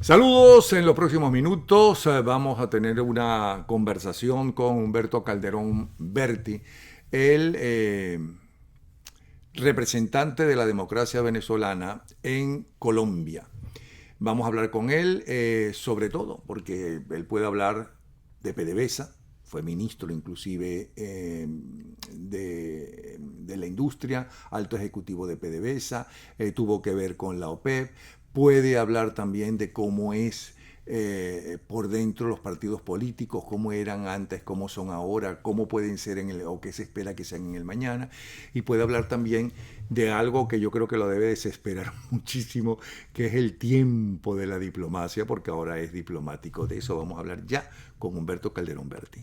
Saludos, en los próximos minutos vamos a tener una conversación con Humberto Calderón Berti, el representante de la democracia venezolana en Colombia. Vamos a hablar con él sobre todo, porque él puede hablar de PDVSA, fue ministro inclusive de la industria, alto ejecutivo de PDVSA, tuvo que ver con la OPEP, puede hablar también de cómo es por dentro los partidos políticos, cómo eran antes, cómo son ahora, cómo pueden ser en el, o qué se espera que sean en el mañana, y puede hablar también de algo que yo creo que lo debe desesperar muchísimo, que es el tiempo de la diplomacia, porque ahora es diplomático. De eso vamos a hablar ya con Humberto Calderón Berti.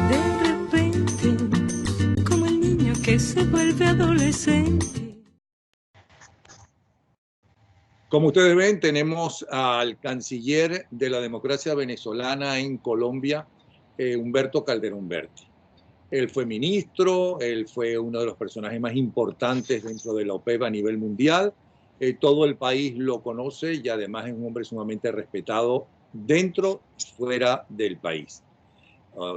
De repente, como el niño que se vuelve adolescente. Como ustedes ven, tenemos al canciller de la democracia venezolana en Colombia, Humberto Calderón Berti. Él fue ministro, él fue uno de los personajes más importantes dentro de la OPEP a nivel mundial. Todo el país lo conoce y además es un hombre sumamente respetado dentro y fuera del país,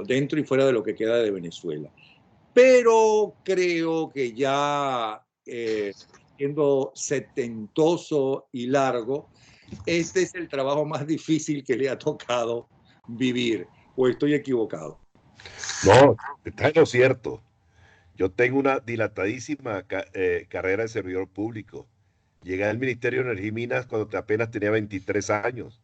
dentro y fuera de lo que queda de Venezuela. Pero creo que ya siendo setentoso y largo, este es el trabajo más difícil que le ha tocado vivir. ¿O estoy equivocado? No, está en lo cierto. Yo tengo una dilatadísima carrera de servidor público. Llegué al Ministerio de Energía y Minas cuando apenas tenía 23 años,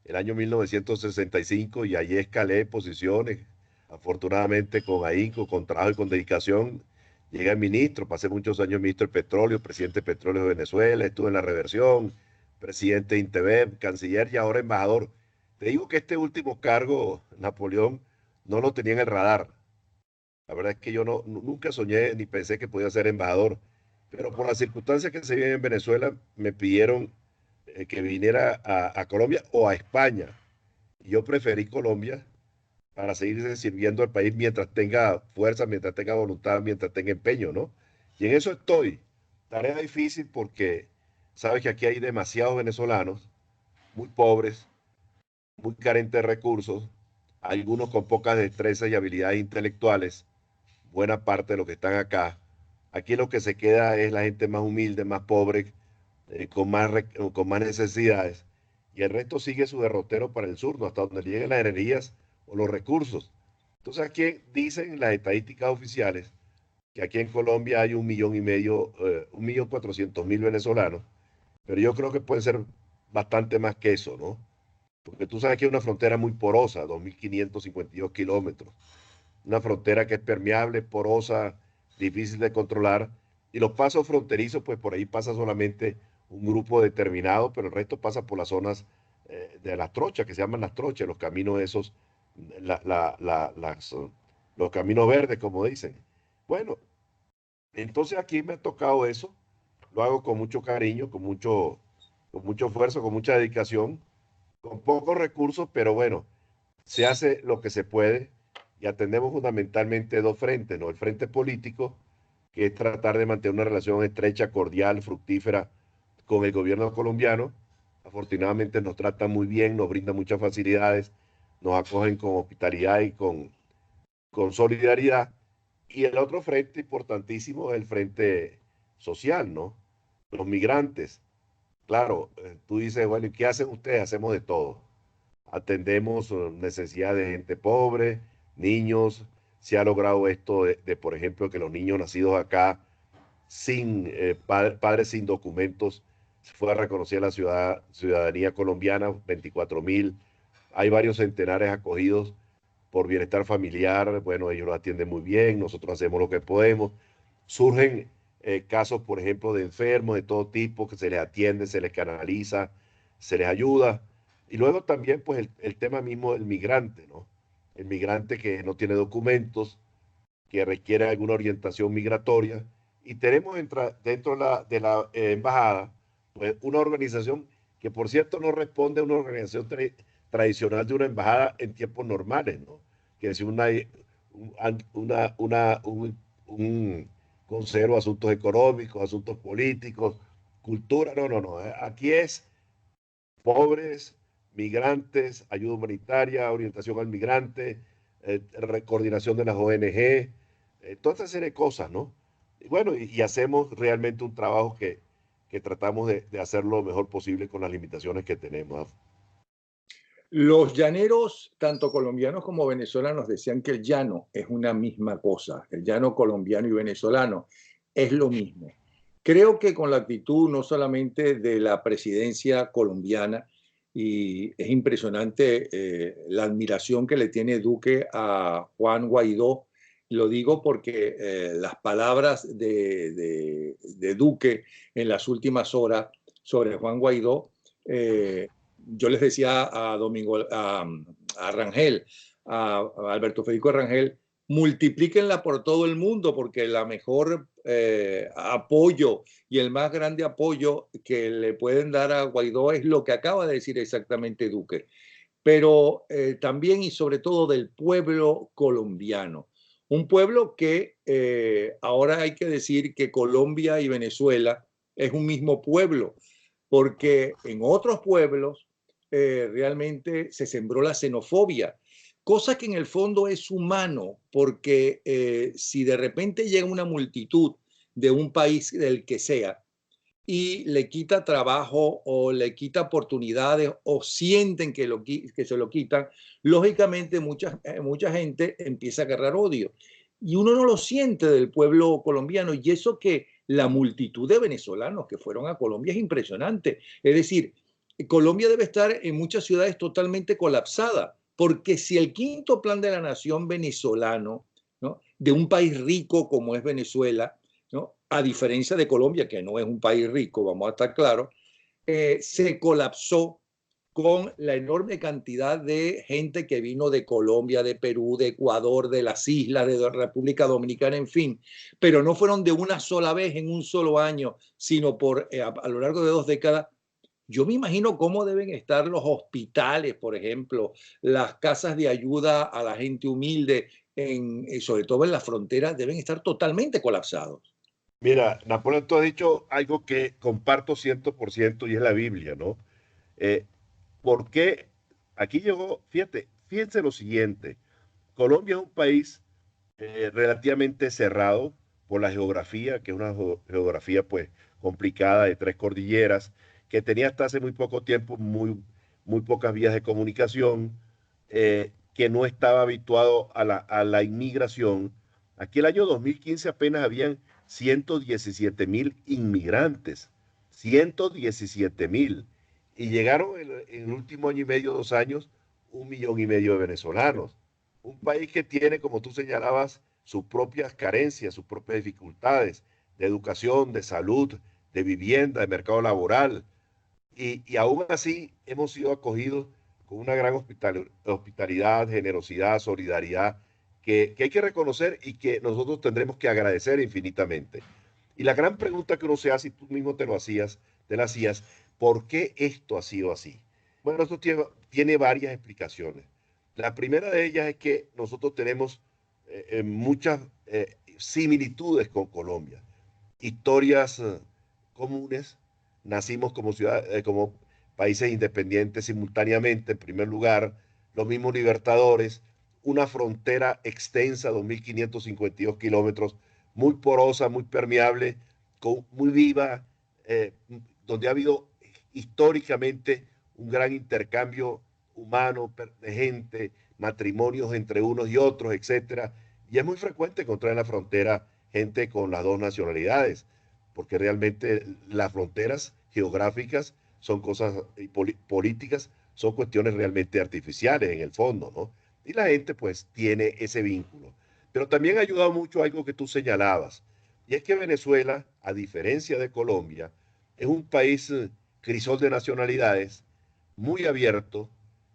el año 1965, y allí escalé posiciones. Afortunadamente, con ahínco, con trabajo y con dedicación, llegué a ministro. Pasé muchos años ministro de Petróleo, presidente de Petróleo de Venezuela, estuve en la reversión, presidente de Intevev, canciller y ahora embajador. Te digo que este último cargo, Napoleón, no lo tenía en el radar. La verdad es que yo nunca soñé ni pensé que podía ser embajador, pero por las circunstancias que se viven en Venezuela me pidieron que viniera a Colombia o a España. Y yo preferí Colombia para seguir sirviendo al país mientras tenga fuerza, mientras tenga voluntad, mientras tenga empeño, ¿no? Y en eso estoy. Tarea difícil porque sabes que aquí hay demasiados venezolanos muy pobres, muy carentes de recursos, algunos con pocas destrezas y habilidades intelectuales, buena parte de los que están acá. Aquí lo que se queda es la gente más humilde, más pobre, con más necesidades, y el resto sigue su derrotero para el sur, ¿no? Hasta donde lleguen las energías o los recursos. Entonces aquí dicen las estadísticas oficiales que aquí en Colombia hay 1,5 millones, 1,400,000 venezolanos, pero yo creo que pueden ser bastante más que eso, ¿no? Porque tú sabes que es una frontera muy porosa, 2.552 kilómetros, una frontera que es permeable, porosa, difícil de controlar, y los pasos fronterizos, pues por ahí pasa solamente un grupo determinado, pero el resto pasa por las zonas de las trochas, que se llaman las trochas, los caminos esos, la, la, la, las, los caminos verdes, como dicen. Bueno, entonces aquí me ha tocado eso, lo hago con mucho cariño, con mucho esfuerzo, con mucha dedicación, con pocos recursos, pero bueno, se hace lo que se puede y atendemos fundamentalmente dos frentes, ¿no? El frente político, que es tratar de mantener una relación estrecha, cordial, fructífera con el gobierno colombiano. Afortunadamente nos tratan muy bien, nos brindan muchas facilidades, nos acogen con hospitalidad y con solidaridad. Y el otro frente importantísimo es el frente social, ¿no? Los migrantes. Claro, tú dices, bueno, ¿y qué hacen ustedes? Hacemos de todo. Atendemos necesidades de gente pobre, niños. Se ha logrado esto por ejemplo, que los niños nacidos acá sin padres sin documentos fue reconocida la ciudadanía colombiana, 24,000. Hay varios centenares acogidos por bienestar familiar. Bueno, ellos lo atienden muy bien, nosotros hacemos lo que podemos. Surgen casos, por ejemplo, de enfermos de todo tipo que se les atiende, se les canaliza, se les ayuda. Y luego también, pues, el tema mismo del migrante, ¿no? El migrante que no tiene documentos, que requiere alguna orientación migratoria. Y tenemos dentro de la embajada, pues, una organización que, por cierto, no responde a una organización tradicional de una embajada en tiempos normales, ¿no? Que es un consejero de asuntos económicos, asuntos políticos, cultura, no, no, no. Aquí es pobres, migrantes, ayuda humanitaria, orientación al migrante, coordinación de las ONG, toda esa serie de cosas, ¿no? Y bueno, y hacemos realmente un trabajo que tratamos de hacer lo mejor posible con las limitaciones que tenemos. Los llaneros, tanto colombianos como venezolanos, decían que el llano es una misma cosa. El llano colombiano y venezolano es lo mismo. Creo que con la actitud no solamente de la presidencia colombiana, y es impresionante la admiración que le tiene Duque a Juan Guaidó. Lo digo porque las palabras de Duque en las últimas horas sobre Juan Guaidó, yo les decía a a Rangel, a Alberto Federico Rangel, multiplíquenla por todo el mundo porque la mejor apoyo y el más grande apoyo que le pueden dar a Guaidó es lo que acaba de decir exactamente Duque, pero también y sobre todo del pueblo colombiano. Un pueblo que ahora hay que decir que Colombia y Venezuela es un mismo pueblo, porque en otros pueblos realmente se sembró la xenofobia, cosa que en el fondo es humano, porque si de repente llega una multitud de un país del que sea y le quita trabajo o le quita oportunidades o sienten que se lo quitan, lógicamente mucha gente empieza a agarrar odio. Y uno no lo siente del pueblo colombiano, y eso que la multitud de venezolanos que fueron a Colombia es impresionante. Es decir, Colombia debe estar en muchas ciudades totalmente colapsada, porque si el quinto plan de la nación venezolano, ¿no?, de un país rico como es Venezuela, ¿no?, a diferencia de Colombia, que no es un país rico, vamos a estar claros, se colapsó con la enorme cantidad de gente que vino de Colombia, de Perú, de Ecuador, de las islas, de la República Dominicana, en fin, pero no fueron de una sola vez en un solo año, sino a lo largo de 2 décadas. Yo me imagino cómo deben estar los hospitales, por ejemplo, las casas de ayuda a la gente humilde, sobre todo en las fronteras, deben estar totalmente colapsados. Mira, Napoleón, tú has dicho algo que comparto 100% y es la Biblia, ¿no? Eh, ¿Por qué? Aquí llegó, fíjense lo siguiente, Colombia es un país relativamente cerrado por la geografía, que es una geografía pues complicada de 3 cordilleras, que tenía hasta hace muy poco tiempo muy pocas vías de comunicación, que no estaba habituado a la inmigración. Aquí el año 2015 apenas habían 117.000 inmigrantes, 117.000, y llegaron en el último año y medio, 2 años, 1,5 millones de venezolanos. Un país que tiene, como tú señalabas, sus propias carencias, sus propias dificultades de educación, de salud, de vivienda, de mercado laboral. Y aún así hemos sido acogidos con una gran hospitalidad, generosidad, solidaridad, que hay que reconocer y que nosotros tendremos que agradecer infinitamente. Y la gran pregunta que uno se hace, y tú mismo te la hacías, ¿por qué esto ha sido así? Bueno, esto tiene varias explicaciones. La primera de ellas es que nosotros tenemos muchas similitudes con Colombia, historias comunes, nacimos como como países independientes simultáneamente, en primer lugar, los mismos libertadores, una frontera extensa, 2.552 kilómetros, muy porosa, muy permeable, muy viva, donde ha habido históricamente un gran intercambio humano de gente, matrimonios entre unos y otros, etcétera. Y es muy frecuente encontrar en la frontera gente con las dos nacionalidades, porque realmente las fronteras geográficas son cosas políticas, son cuestiones realmente artificiales en el fondo, ¿no? Y la gente pues tiene ese vínculo. Pero también ha ayudado mucho algo que tú señalabas, y es que Venezuela, a diferencia de Colombia, es un país crisol de nacionalidades, muy abierto,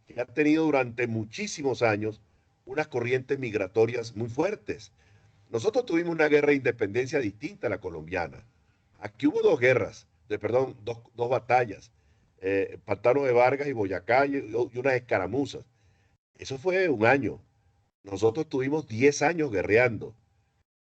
que ha tenido durante muchísimos años unas corrientes migratorias muy fuertes. Nosotros tuvimos una guerra de independencia distinta a la colombiana. Aquí hubo 2 guerras, perdón, dos batallas, Pantano de Vargas y Boyacá, y unas escaramuzas. Eso fue un año. Nosotros tuvimos 10 años guerreando.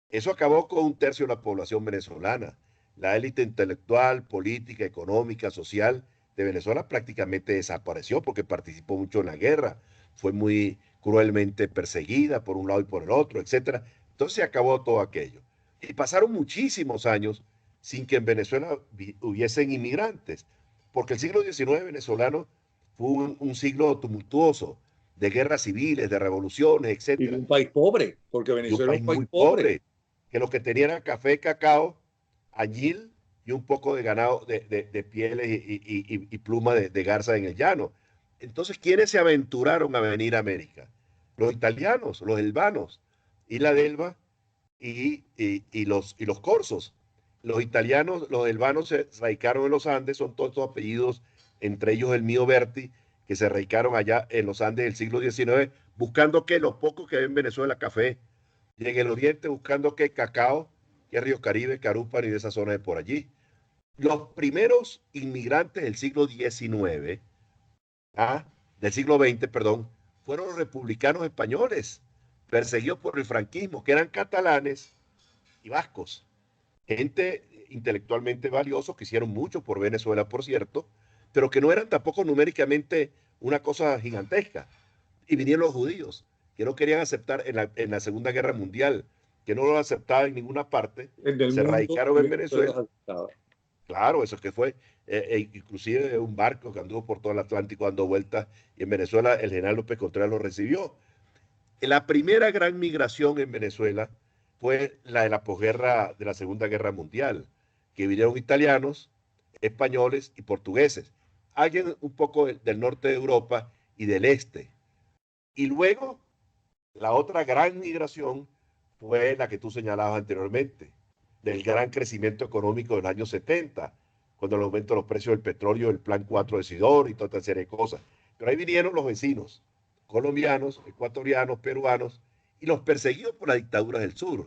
Eso acabó con 1/3 de la población venezolana. La élite intelectual, política, económica, social de Venezuela prácticamente desapareció porque participó mucho en la guerra, fue muy cruelmente perseguida por un lado y por el otro, etcétera. Entonces se acabó todo aquello. Y pasaron muchísimos años sin que en Venezuela hubiesen inmigrantes, porque el siglo XIX venezolano fue un siglo tumultuoso, de guerras civiles, de revoluciones, Y de etcétera, un país pobre, porque y un Venezuela es país un país muy pobre. pobre, que lo que tenía era café, cacao, añil y un poco de ganado de pieles y pluma de garza en el llano. Entonces, ¿quiénes se aventuraron a venir a América? Los italianos, los helvanos, y la delva y los corsos. Los italianos, los helvanos se radicaron en los Andes, son todos estos apellidos, entre ellos el mío Berti, que se radicaron allá en los Andes del siglo XIX, buscando que los pocos que ven en Venezuela café, y en el oriente buscando que cacao, que Río Caribe, Carúpano y de esa zona de por allí. Los primeros inmigrantes del siglo XIX, del siglo XX, perdón, fueron los republicanos españoles, perseguidos por el franquismo, que eran catalanes y vascos, gente intelectualmente valiosos que hicieron mucho por Venezuela, por cierto, pero que no eran tampoco numéricamente una cosa gigantesca. Y vinieron los judíos, que no querían aceptar en la Segunda Guerra Mundial, que no lo aceptaban en ninguna parte, En el se mundo, radicaron y en Venezuela es Venezuela. aceptada. Claro, eso que fue, inclusive un barco que anduvo por todo el Atlántico dando vueltas, y en Venezuela el general López Contreras lo recibió. La primera gran migración en Venezuela fue la de la posguerra de la Segunda Guerra Mundial, que vinieron italianos, españoles y portugueses, alguien un poco del norte de Europa y del este. Y luego, la otra gran migración fue la que tú señalabas anteriormente, del gran crecimiento económico de los años 70, cuando el aumento de los precios del petróleo, el Plan 4 de Sidor y toda esta serie de cosas. Pero ahí vinieron los vecinos, colombianos, ecuatorianos, peruanos, y los perseguidos por las dictaduras del sur,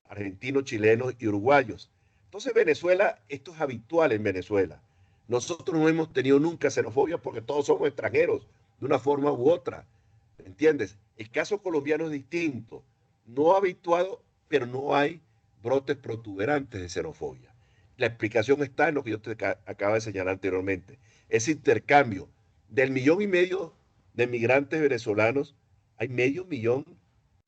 argentinos, chilenos y uruguayos. Entonces Venezuela, esto es habitual en Venezuela. Nosotros no hemos tenido nunca xenofobia porque todos somos extranjeros, de una forma u otra. ¿Entiendes? El caso colombiano es distinto. No habituado, pero no hay brotes protuberantes de xenofobia. La explicación está en lo que yo te acabo de señalar anteriormente. Ese intercambio del 1,5 millones de migrantes venezolanos, hay medio millón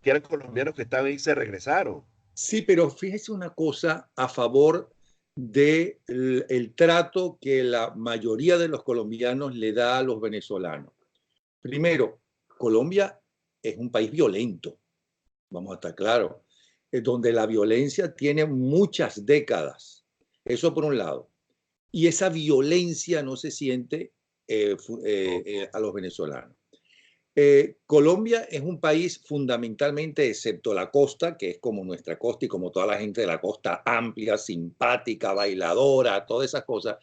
que eran colombianos que estaban ahí y se regresaron. Sí, pero fíjese una cosa a favor del el trato que la mayoría de los colombianos le da a los venezolanos. Primero, Colombia es un país violento, vamos a estar claros, donde la violencia tiene muchas décadas. Eso por un lado. Y esa violencia no se siente a los venezolanos. Colombia es un país fundamentalmente, excepto la costa, que es como nuestra costa y como toda la gente de la costa, amplia, simpática, bailadora, todas esas cosas.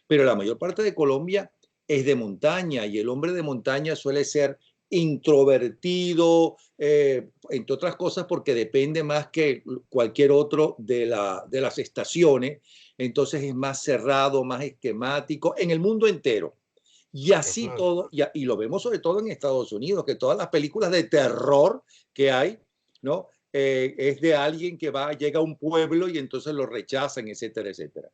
Pero la mayor parte de Colombia es de montaña y el hombre de montaña suele ser introvertido, entre otras cosas porque depende más que cualquier otro de las estaciones. Entonces es más cerrado, más esquemático en el mundo entero. Y así Ajá. todo, y lo vemos sobre todo en Estados Unidos, que todas las películas de terror que hay, ¿no? Es de alguien que llega a un pueblo y entonces lo rechazan, etcétera, etcétera.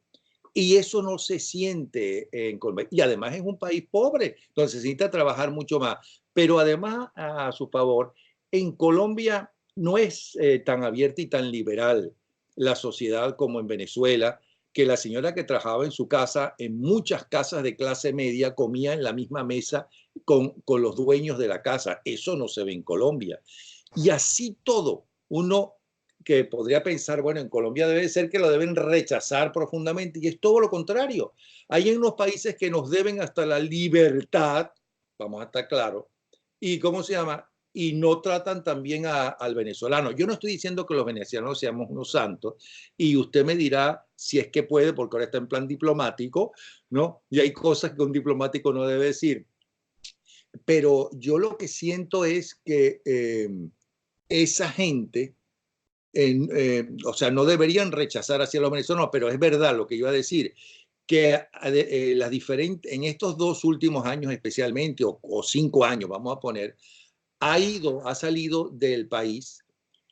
Y eso no se siente en Colombia. Y además es un país pobre, donde se necesita trabajar mucho más. Pero además, a su favor, en Colombia no es tan abierta y tan liberal la sociedad como en Venezuela, que la señora que trabajaba en su casa, en muchas casas de clase media, comía en la misma mesa con los dueños de la casa. Eso no se ve en Colombia. Y así todo, uno que podría pensar, bueno, en Colombia debe ser que lo deben rechazar profundamente, y es todo lo contrario. Hay en unos países que nos deben hasta la libertad, vamos a estar claros, y ¿cómo se llama? Y no tratan también al venezolano. Yo no estoy diciendo que los venezolanos seamos unos santos, y usted me dirá si es que puede, porque ahora está en plan diplomático, ¿no? Y hay cosas que un diplomático no debe decir. Pero yo lo que siento es que esa gente, o sea, no deberían rechazar hacia los venezolanos, pero es verdad lo que yo iba a decir, que en estos 2 últimos años especialmente, o 5 años, vamos a poner, ha salido del país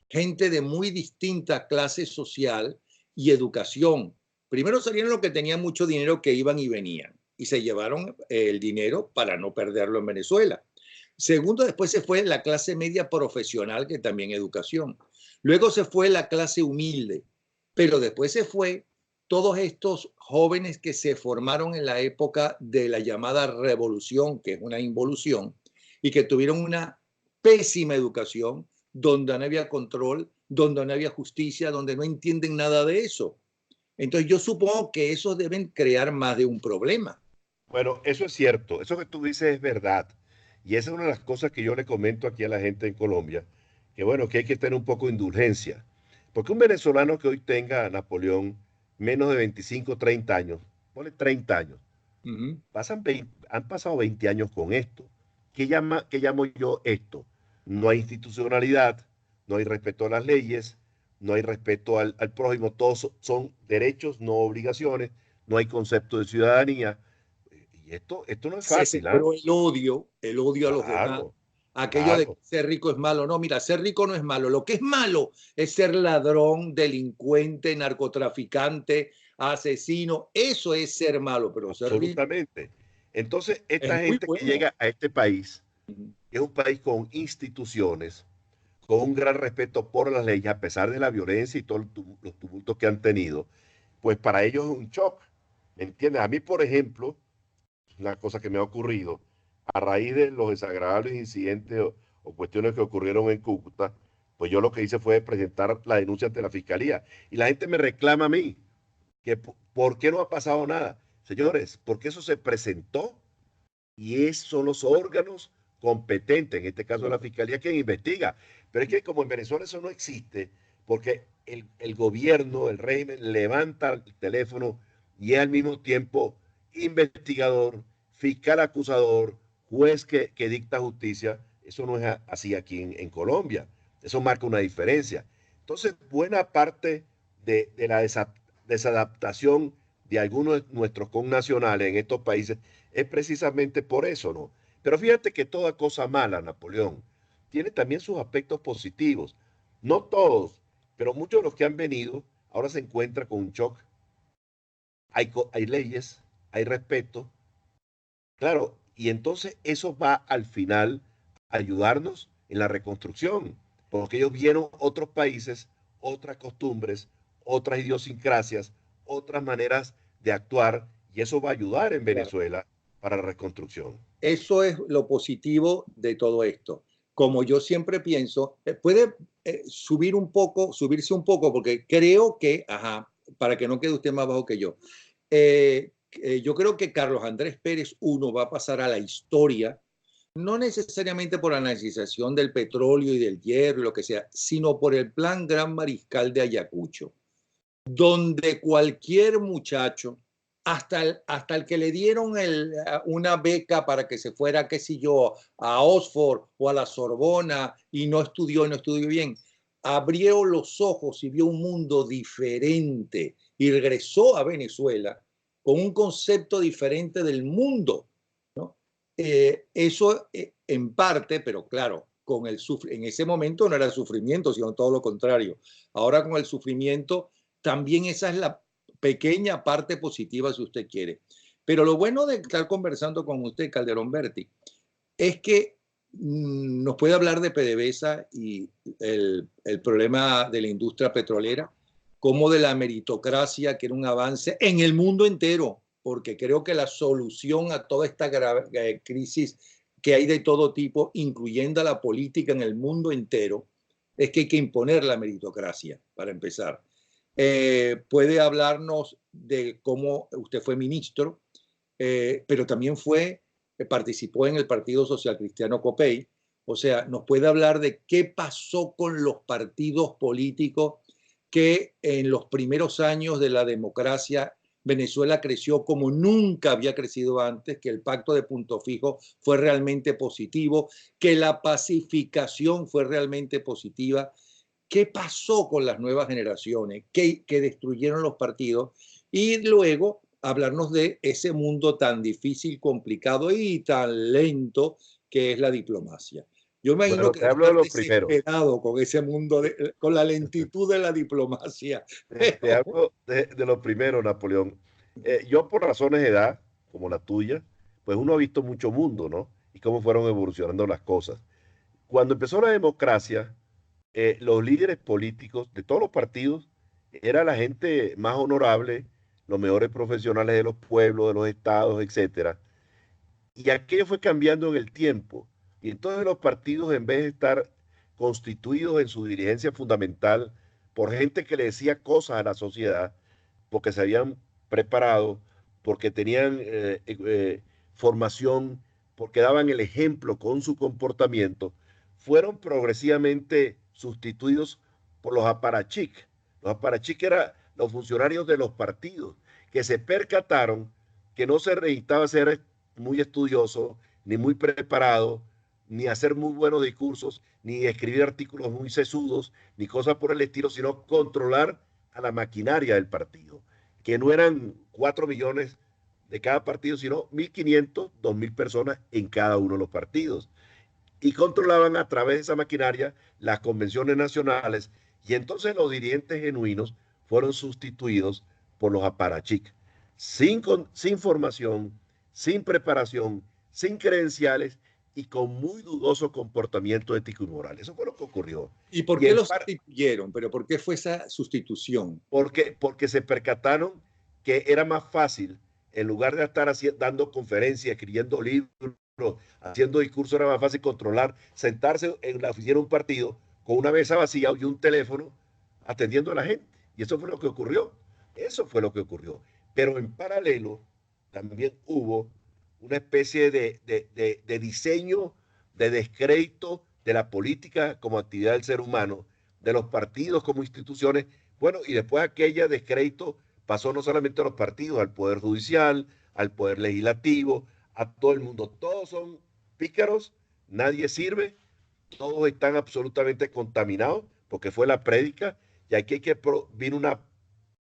gente de muy distinta clase social y educación. Primero salieron los que tenían mucho dinero que iban y venían y se llevaron el dinero para no perderlo en Venezuela. Segundo, después se fue la clase media profesional, que también educación. Luego se fue la clase humilde, pero después se fue todos estos jóvenes que se formaron en la época de la llamada revolución, que es una involución, y que tuvieron una pésima educación, donde no había control, donde no había justicia, donde no entienden nada de eso. Entonces yo supongo que esos deben crear más de un problema. Bueno, eso es cierto, eso que tú dices es verdad. Y esa es una de las cosas que yo le comento aquí a la gente en Colombia, que bueno, que hay que tener un poco de indulgencia. Porque un venezolano que hoy tenga, Napoleón, menos de 25, 30 años, ponle 30 años, Uh -huh. han pasado 20 años con esto. ¿Qué llamo yo esto? No hay institucionalidad, no hay respeto a las leyes, no hay respeto al prójimo, todos son derechos, no obligaciones, no hay concepto de ciudadanía. Y esto no es Se fácil, ¿ah? sembró el odio a los demás, Claro, aquello de que claro, ser rico es malo. No, mira, ser rico no es malo. Lo que es malo es ser ladrón, delincuente, narcotraficante, asesino. Eso es ser malo, pero ser rico absolutamente. Entonces, esta es muy gente que bueno. llega a este país, que es un país con instituciones, con un gran respeto por las leyes, a pesar de la violencia y todos los tumultos que han tenido, pues para ellos es un shock. ¿Me entiendes? A mí, por ejemplo, una cosa que me ha ocurrido, a raíz de los desagradables incidentes o cuestiones que ocurrieron en Cúcuta, pues yo lo que hice fue presentar la denuncia ante la fiscalía. Y la gente me reclama a mí, que por qué no ha pasado nada. Señores, porque eso se presentó y son los órganos competentes, en este caso la fiscalía, quien investiga. Pero es que como en Venezuela eso no existe, porque el gobierno, el régimen levanta el teléfono y es al mismo tiempo investigador, fiscal acusador, juez que dicta justicia. Eso no es así aquí en Colombia. Eso marca una diferencia. Entonces, buena parte de la desadaptación de algunos de nuestros connacionales en estos países es precisamente por eso, ¿no? Pero fíjate que toda cosa mala, Napoleón, tiene también sus aspectos positivos. No todos, pero muchos de los que han venido ahora se encuentran con un shock. Hay leyes, hay respeto, claro, y entonces eso va al final a ayudarnos en la reconstrucción, porque ellos vieron otros países, otras costumbres, otras idiosincrasias, otras maneras de actuar, y eso va a ayudar en Claro. Venezuela para la reconstrucción. Eso es lo positivo de todo esto. Como yo siempre pienso, puede subirse un poco, porque creo que, ajá, para que no quede usted más bajo que yo creo que Carlos Andrés Pérez I va a pasar a la historia, no necesariamente por la nacionalización del petróleo y del hierro y lo que sea, sino por el plan Gran Mariscal de Ayacucho, donde cualquier muchacho, hasta el que le dieron una beca para que se fuera, qué sé yo, a Oxford o a la Sorbona y no estudió bien, abrió los ojos y vio un mundo diferente y regresó a Venezuela con un concepto diferente del mundo, ¿no? Eso en parte, pero claro, en ese momento no era el sufrimiento, sino todo lo contrario. Ahora con el sufrimiento también esa es la pequeña parte positiva si usted quiere. Pero lo bueno de estar conversando con usted, Calderón Berti, es que nos puede hablar de PDVSA y el problema de la industria petrolera, como de la meritocracia, que era un avance en el mundo entero, porque creo que la solución a toda esta crisis que hay de todo tipo, incluyendo la política en el mundo entero, es que hay que imponer la meritocracia, para empezar. Puede hablarnos de cómo usted fue ministro, pero también participó en el Partido Social Cristiano Copey. O sea, nos puede hablar de qué pasó con los partidos políticos que en los primeros años de la democracia Venezuela creció como nunca había crecido antes, que el pacto de Punto Fijo fue realmente positivo, que la pacificación fue realmente positiva. ¿Qué pasó con las nuevas generaciones que destruyeron los partidos? Y luego hablarnos de ese mundo tan difícil, complicado y tan lento que es la diplomacia. Yo imagino Bueno, que te hablo de estás lo primero. desesperado con ese mundo, con la lentitud de la diplomacia. Te hablo de lo primero, Napoleón. Yo por razones de edad, como la tuya, pues uno ha visto mucho mundo, ¿no? Y cómo fueron evolucionando las cosas. Cuando empezó la democracia, los líderes políticos de todos los partidos era la gente más honorable, los mejores profesionales de los pueblos, de los estados, etcétera. Y aquello fue cambiando en el tiempo. Y entonces los partidos, en vez de estar constituidos en su dirigencia fundamental por gente que le decía cosas a la sociedad, porque se habían preparado, porque tenían formación, porque daban el ejemplo con su comportamiento, fueron progresivamente sustituidos por los aparachic. Los aparachic eran los funcionarios de los partidos que se percataron que no se necesitaba ser muy estudioso, ni muy preparado, ni hacer muy buenos discursos, ni escribir artículos muy sesudos, ni cosas por el estilo, sino controlar a la maquinaria del partido, que no eran 4 millones de cada partido, sino 1.500, 2.000 personas en cada uno de los partidos. Y controlaban a través de esa maquinaria las convenciones nacionales, y entonces los dirigentes genuinos fueron sustituidos por los aparachic, sin formación, sin preparación, sin credenciales y con muy dudoso comportamiento ético y moral. Eso fue lo que ocurrió. ¿Y por Y qué en lo par sustituyeron? ¿Pero por qué fue esa sustitución? porque se percataron que era más fácil, en lugar de estar dando conferencias, escribiendo libros, haciendo discursos, era más fácil controlar, sentarse en la oficina de un partido con una mesa vacía y un teléfono atendiendo a la gente. Y eso fue lo que ocurrió. Eso fue lo que ocurrió. Pero en paralelo también hubo una especie de diseño, de descrédito de la política como actividad del ser humano, de los partidos como instituciones. Bueno, y después aquella descrédito pasó no solamente a los partidos, al Poder Judicial, al Poder Legislativo, a todo el mundo. Todos son pícaros, nadie sirve, todos están absolutamente contaminados, porque fue la prédica, y aquí vino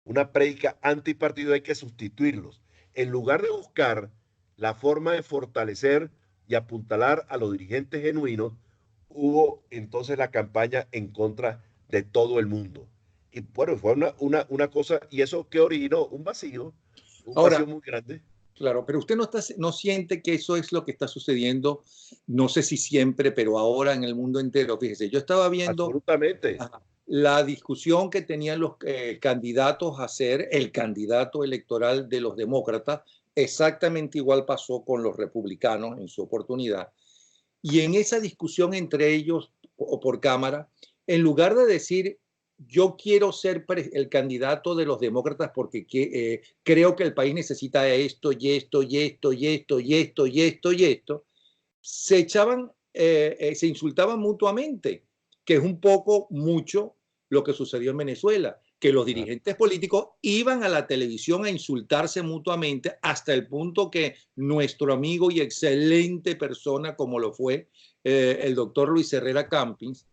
una prédica antipartido, hay que sustituirlos. En lugar de buscar la forma de fortalecer y apuntalar a los dirigentes genuinos, hubo entonces la campaña en contra de todo el mundo. Y bueno, fue una cosa, y eso que originó un vacío Ahora, muy grande. claro, pero usted no siente que eso es lo que está sucediendo, no sé si siempre, pero ahora en el mundo entero. Fíjese, yo estaba viendo Absolutamente. la discusión que tenían los candidatos a ser el candidato electoral de los demócratas. Exactamente igual pasó con los republicanos en su oportunidad. Y en esa discusión entre ellos o por cámara, en lugar de decir yo quiero ser el candidato de los demócratas porque creo que el país necesita esto y esto y esto y esto y esto y esto y esto, se echaban, se insultaban mutuamente, que es un poco mucho lo que sucedió en Venezuela, que los dirigentes políticos iban a la televisión a insultarse mutuamente hasta el punto que nuestro amigo y excelente persona como lo fue el doctor Luis Herrera Campins,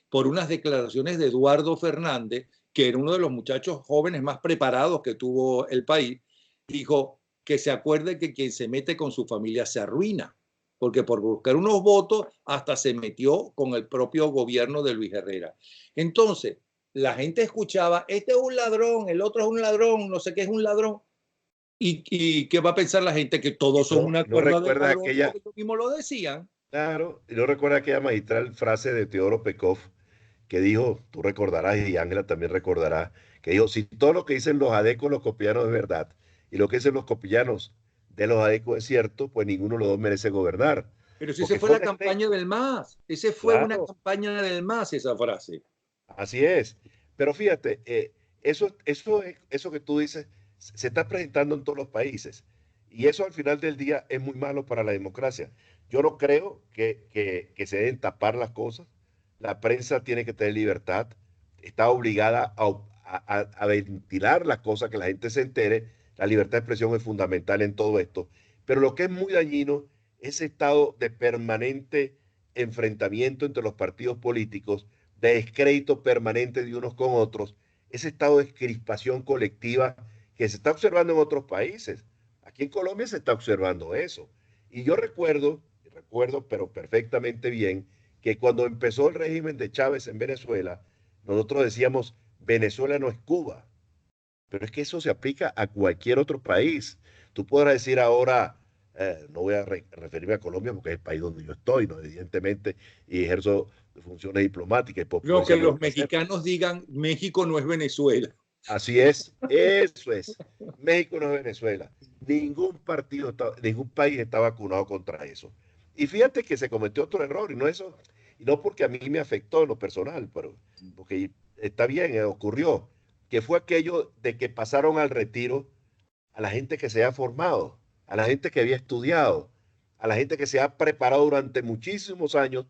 por unas declaraciones de Eduardo Fernández, que era uno de los muchachos jóvenes más preparados que tuvo el país, dijo que se acuerde que quien se mete con su familia se arruina, porque por buscar unos votos hasta se metió con el propio gobierno de Luis Herrera. Entonces, la gente escuchaba, este es un ladrón, el otro es un ladrón, no sé qué es un ladrón. ¿Y qué va a pensar la gente? Que todos son una No cuerda de recuerda ladrones, aquella, porque ellos mismos lo decían. claro, y no recuerda aquella magistral frase de Teodoro Pekov que dijo, tú recordarás y Ángela también recordará, que dijo, si todo lo que dicen los adecos, los copianos es verdad, y lo que dicen los copianos de los adecos es cierto, pues ninguno de los dos merece gobernar. Pero si esa Porque fue fue la una especie, campaña del MAS, ese fue una claro, campaña del MAS esa frase. así es. Pero fíjate, eso que tú dices se está presentando en todos los países. Y eso al final del día es muy malo para la democracia. Yo no creo que se deben tapar las cosas. La prensa tiene que tener libertad. Está obligada a ventilar las cosas, que la gente se entere. La libertad de expresión es fundamental en todo esto. Pero lo que es muy dañino es ese estado de permanente enfrentamiento entre los partidos políticos, de descrédito permanente de unos con otros, ese estado de crispación colectiva que se está observando en otros países. Aquí en Colombia se está observando eso. Y yo recuerdo, pero perfectamente bien, que cuando empezó el régimen de Chávez en Venezuela, nosotros decíamos, Venezuela no es Cuba, pero es que eso se aplica a cualquier otro país. Tú podrás decir ahora, no voy a referirme a Colombia porque es el país donde yo estoy, ¿no? Evidentemente, y ejerzo funciones diplomáticas y por No, que poder los hacer. mexicanos digan México no es Venezuela. Así es, eso es. México no es Venezuela. Ningún partido, ningún país está vacunado contra eso. Y fíjate que se cometió otro error, y no eso, y no porque a mí me afectó en lo personal, pero porque está bien, ocurrió, que fue aquello de que pasaron al retiro a la gente que se ha formado, a la gente que había estudiado, a la gente que se ha preparado durante muchísimos años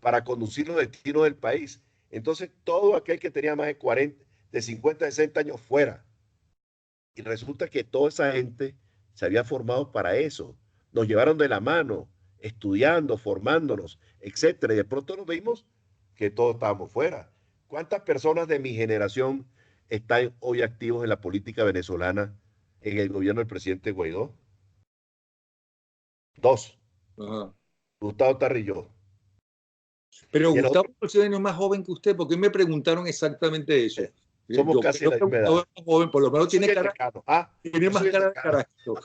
para conducir los destinos del país. Entonces, todo aquel que tenía más de 40, de 50, 60 años fuera. Y resulta que toda esa gente se había formado para eso. Nos llevaron de la mano, estudiando, formándonos, etcétera. Y de pronto nos vimos que todos estábamos fuera. ¿Cuántas personas de mi generación están hoy activos en la política venezolana en el gobierno del presidente Guaidó? Dos. Ajá. Gustavo Tarrillo. Pero Y el Gustavo otro, Porcel es más joven que usted, porque me preguntaron exactamente eso. somos Yo casi creo la que misma Gustavo edad. es más joven, por lo menos Yo soy tiene el cara, decano. Ah, tiene yo más soy el cara de decano. carajito.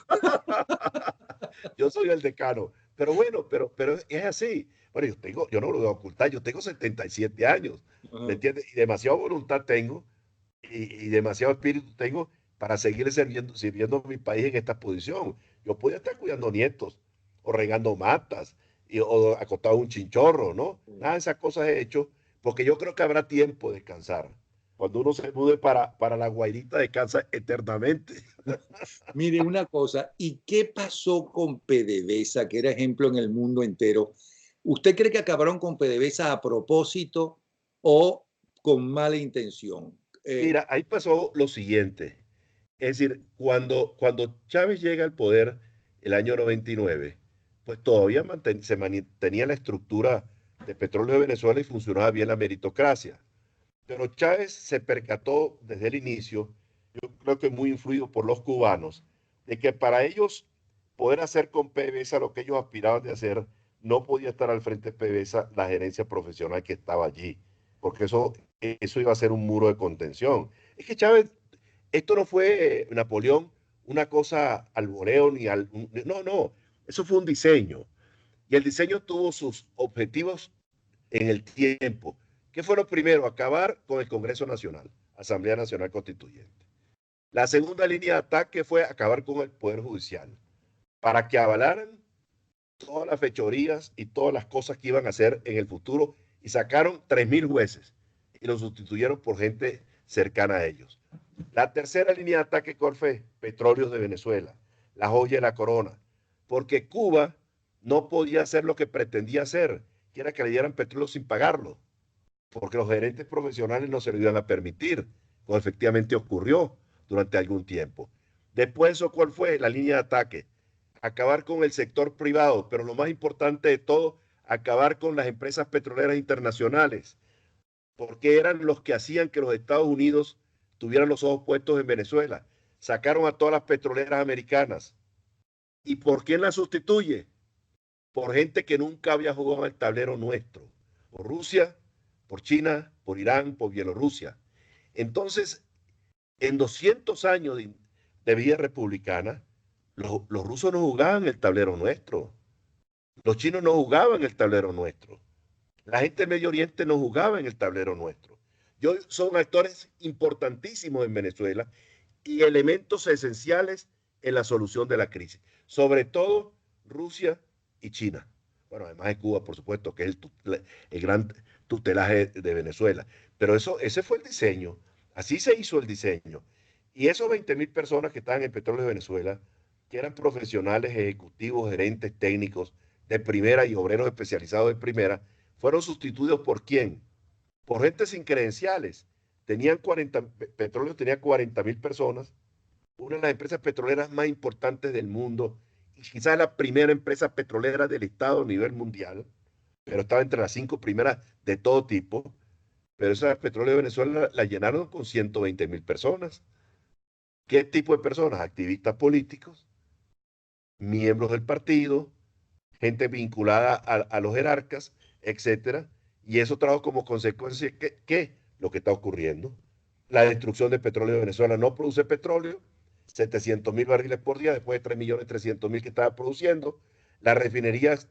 Yo soy el decano. Pero bueno, pero es así. Bueno, yo no lo voy a ocultar, yo tengo 77 años, ¿me Ajá. entiendes? Y demasiada voluntad tengo y demasiado espíritu tengo para seguir sirviendo a mi país en esta posición. Yo podía estar cuidando nietos o regando matas o acostado en un chinchorro, ¿no? Nada de esas cosas he hecho porque yo creo que habrá tiempo de descansar. Cuando uno se mude para la Guairita, descansa eternamente. Mire una cosa, ¿y qué pasó con PDVSA, que era ejemplo en el mundo entero? ¿Usted cree que acabaron con PDVSA a propósito o con mala intención? Mira, ahí pasó lo siguiente. Es decir, cuando Chávez llega al poder el año 99, pues todavía se mantenía la estructura de Petróleo de Venezuela y funcionaba bien la meritocracia. Pero Chávez se percató desde el inicio, yo creo que muy influido por los cubanos, de que para ellos poder hacer con PDVSA lo que ellos aspiraban de hacer, no podía estar al frente de PDVSA la gerencia profesional que estaba allí, porque eso iba a ser un muro de contención. Es que Chávez, esto no fue Napoleón, una cosa al voleo ni al... No, no, eso fue un diseño. Y el diseño tuvo sus objetivos en el tiempo. ¿Qué fue lo primero? Acabar con el Congreso Nacional, Asamblea Nacional Constituyente. La segunda línea de ataque fue acabar con el Poder Judicial, para que avalaran todas las fechorías y todas las cosas que iban a hacer en el futuro y sacaron 3.000 jueces y los sustituyeron por gente cercana a ellos. La tercera línea de ataque, ¿cuál fue? Petróleos de Venezuela, la joya de la corona, porque Cuba no podía hacer lo que pretendía hacer, que era que le dieran petróleo sin pagarlo, porque los gerentes profesionales no se lo iban a permitir, como efectivamente ocurrió durante algún tiempo. Después eso, ¿cuál fue? La línea de ataque. Acabar con el sector privado, pero lo más importante de todo, acabar con las empresas petroleras internacionales, porque eran los que hacían que los Estados Unidos tuvieran los ojos puestos en Venezuela. Sacaron a todas las petroleras americanas. ¿Y por quién las sustituye? Por gente que nunca había jugado en el tablero nuestro. Por Rusia, por China, por Irán, por Bielorrusia. Entonces, en 200 años de vida republicana, los rusos no jugaban el tablero nuestro. Los chinos no jugaban el tablero nuestro. La gente del Medio Oriente no jugaba en el tablero nuestro. Son actores importantísimos en Venezuela y elementos esenciales en la solución de la crisis. Sobre todo Rusia y China. Bueno, además de Cuba, por supuesto, que es el gran tutelaje de Venezuela. Pero ese fue el diseño. Así se hizo el diseño. Y esos 20.000 personas que estaban en el petróleo de Venezuela, que eran profesionales, ejecutivos, gerentes técnicos de primera y obreros especializados de primera, fueron sustituidos por ¿quién? Por gente sin credenciales. Petróleo tenía 40.000 personas, una de las empresas petroleras más importantes del mundo y quizás la primera empresa petrolera del Estado a nivel mundial, pero estaba entre las 5 primeras de todo tipo. Pero esa petróleo de Venezuela la llenaron con 120.000 personas. ¿Qué tipo de personas? Activistas políticos, miembros del partido, gente vinculada a los jerarcas, etcétera. Y eso trajo como consecuencia que lo que está ocurriendo, la destrucción de petróleo de Venezuela. No produce petróleo, 700.000 barriles por día, después de 3.300.000 que estaba produciendo. Las refinerías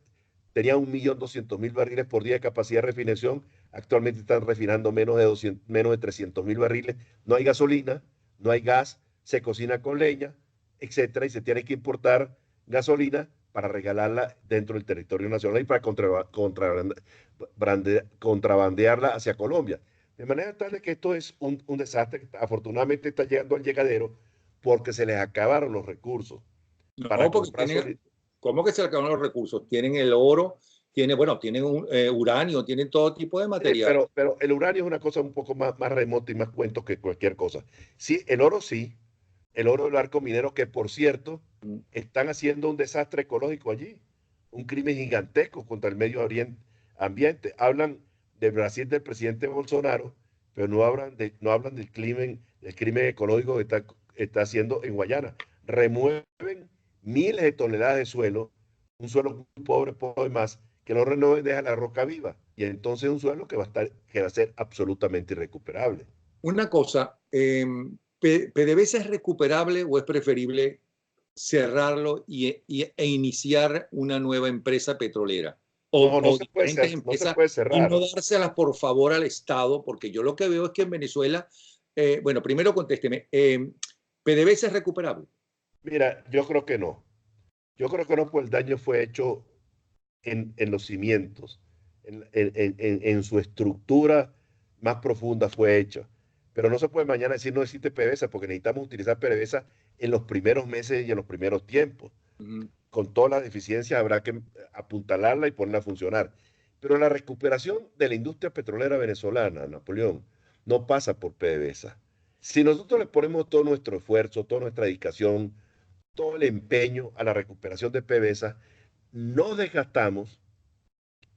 tenían 1.200.000 barriles por día de capacidad de refinación, actualmente están refinando menos de 300.000 barriles. No hay gasolina, no hay gas, se cocina con leña, etcétera, y se tiene que importar gasolina para regalarla dentro del territorio nacional y para contrabandearla hacia Colombia. De manera tal de que esto es un desastre que afortunadamente está llegando al llegadero porque se les acabaron los recursos para No, porque comprar tienen, ¿cómo que se le acaban los recursos? Tienen el oro, bueno, tienen uranio, tienen todo tipo de Sí, material. pero el uranio es una cosa un poco más remota y más cuento que cualquier cosa. Sí, el oro del arco minero, que por cierto, están haciendo un desastre ecológico allí, un crimen gigantesco contra el medio ambiente. Hablan de Brasil del presidente Bolsonaro, pero no hablan del crimen ecológico que está haciendo en Guayana. Remueven miles de toneladas de suelo, un suelo muy pobre más, que no renueven, deja la roca viva. Y entonces un suelo que va a ser absolutamente irrecuperable. Una cosa, ¿PDVSA es recuperable o es preferible cerrarlo e iniciar una nueva empresa petrolera? No, O diferentes no se empresas puede y no cerrar. dárselas por favor al Estado, porque yo lo que veo es que en Venezuela, bueno, primero contésteme, ¿PDVSA es recuperable? Mira, yo creo que no. Yo creo que no, pues el daño fue hecho en los cimientos, en su estructura más profunda fue hecha. Pero no se puede mañana decir no existe PDVSA porque necesitamos utilizar PDVSA en los primeros meses y en los primeros tiempos. Ujú. Con todas las deficiencias habrá que apuntalarla y ponerla a funcionar. Pero la recuperación de la industria petrolera venezolana, Napoleón, no pasa por PDVSA. Si nosotros le ponemos todo nuestro esfuerzo, toda nuestra dedicación, todo el empeño a la recuperación de PDVSA, nos desgastamos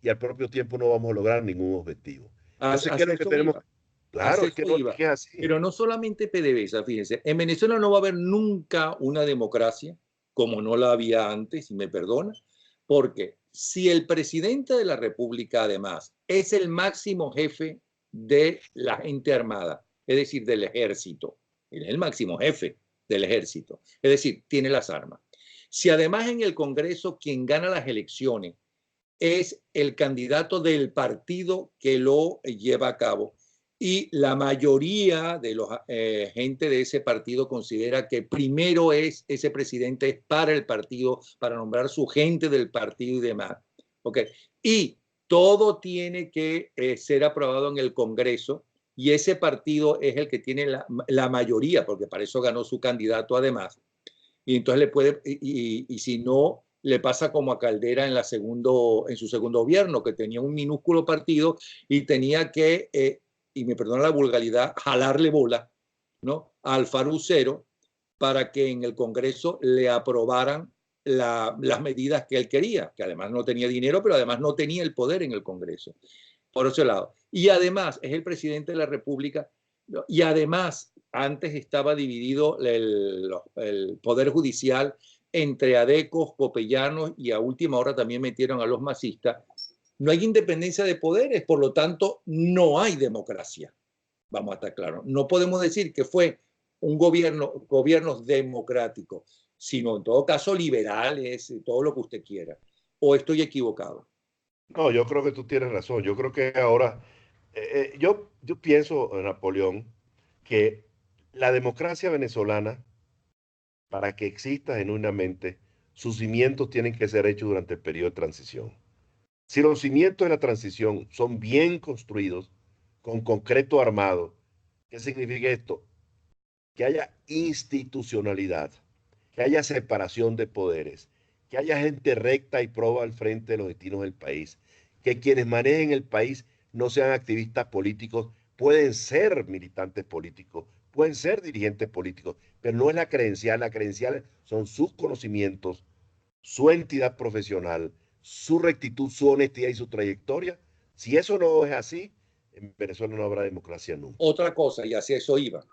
y al propio tiempo no vamos a lograr ningún objetivo. Entonces, ¿qué es Hacia lo que eso tenemos? iba. Claro, Hacia es que, eso no, es iba. que es así. Pero no solamente PDVSA, fíjense, en Venezuela no va a haber nunca una democracia como no la había antes, si me perdona, porque si el presidente de la República además es el máximo jefe de la gente armada, es decir, del ejército, él es el máximo jefe del ejército, es decir, tiene las armas. Si además en el Congreso quien gana las elecciones es el candidato del partido que lo lleva a cabo. Y la mayoría de los gente de ese partido considera que primero es ese presidente es para el partido, para nombrar su gente del partido y demás. Okay. Y todo tiene que ser aprobado en el Congreso y ese partido es el que tiene la mayoría, porque para eso ganó su candidato además. Y entonces le puede, y si no, le pasa como a Caldera en su segundo gobierno, que tenía un minúsculo partido y tenía que, y me perdona la vulgaridad, jalarle bola, ¿no?, al Alfarucero para que en el Congreso le aprobaran las medidas que él quería, que además no tenía dinero, pero además no tenía el poder en el Congreso, por ese lado. Y además es el presidente de la República, y además antes estaba dividido el Poder Judicial entre adecos, copellanos y a última hora también metieron a los masistas. No hay independencia de poderes, por lo tanto no hay democracia. Vamos a estar claros. No podemos decir que fue un gobiernos democráticos, sino en todo caso liberales, todo lo que usted quiera. ¿O estoy equivocado? No, yo creo que tú tienes razón. Yo creo que ahora, yo pienso, Napoleón, que la democracia venezolana, para que exista genuinamente, sus cimientos tienen que ser hechos durante el periodo de transición. Si los cimientos de la transición son bien construidos, con concreto armado, ¿qué significa esto? Que haya institucionalidad, que haya separación de poderes, que haya gente recta y proba al frente de los destinos del país, que quienes manejen el país no sean activistas políticos, pueden ser militantes políticos, pueden ser dirigentes políticos, pero no es la credencial son sus conocimientos, su entidad profesional, su rectitud, su honestidad y su trayectoria. Si eso no es así, en Venezuela no habrá democracia nunca. Otra cosa, y hacia eso iba.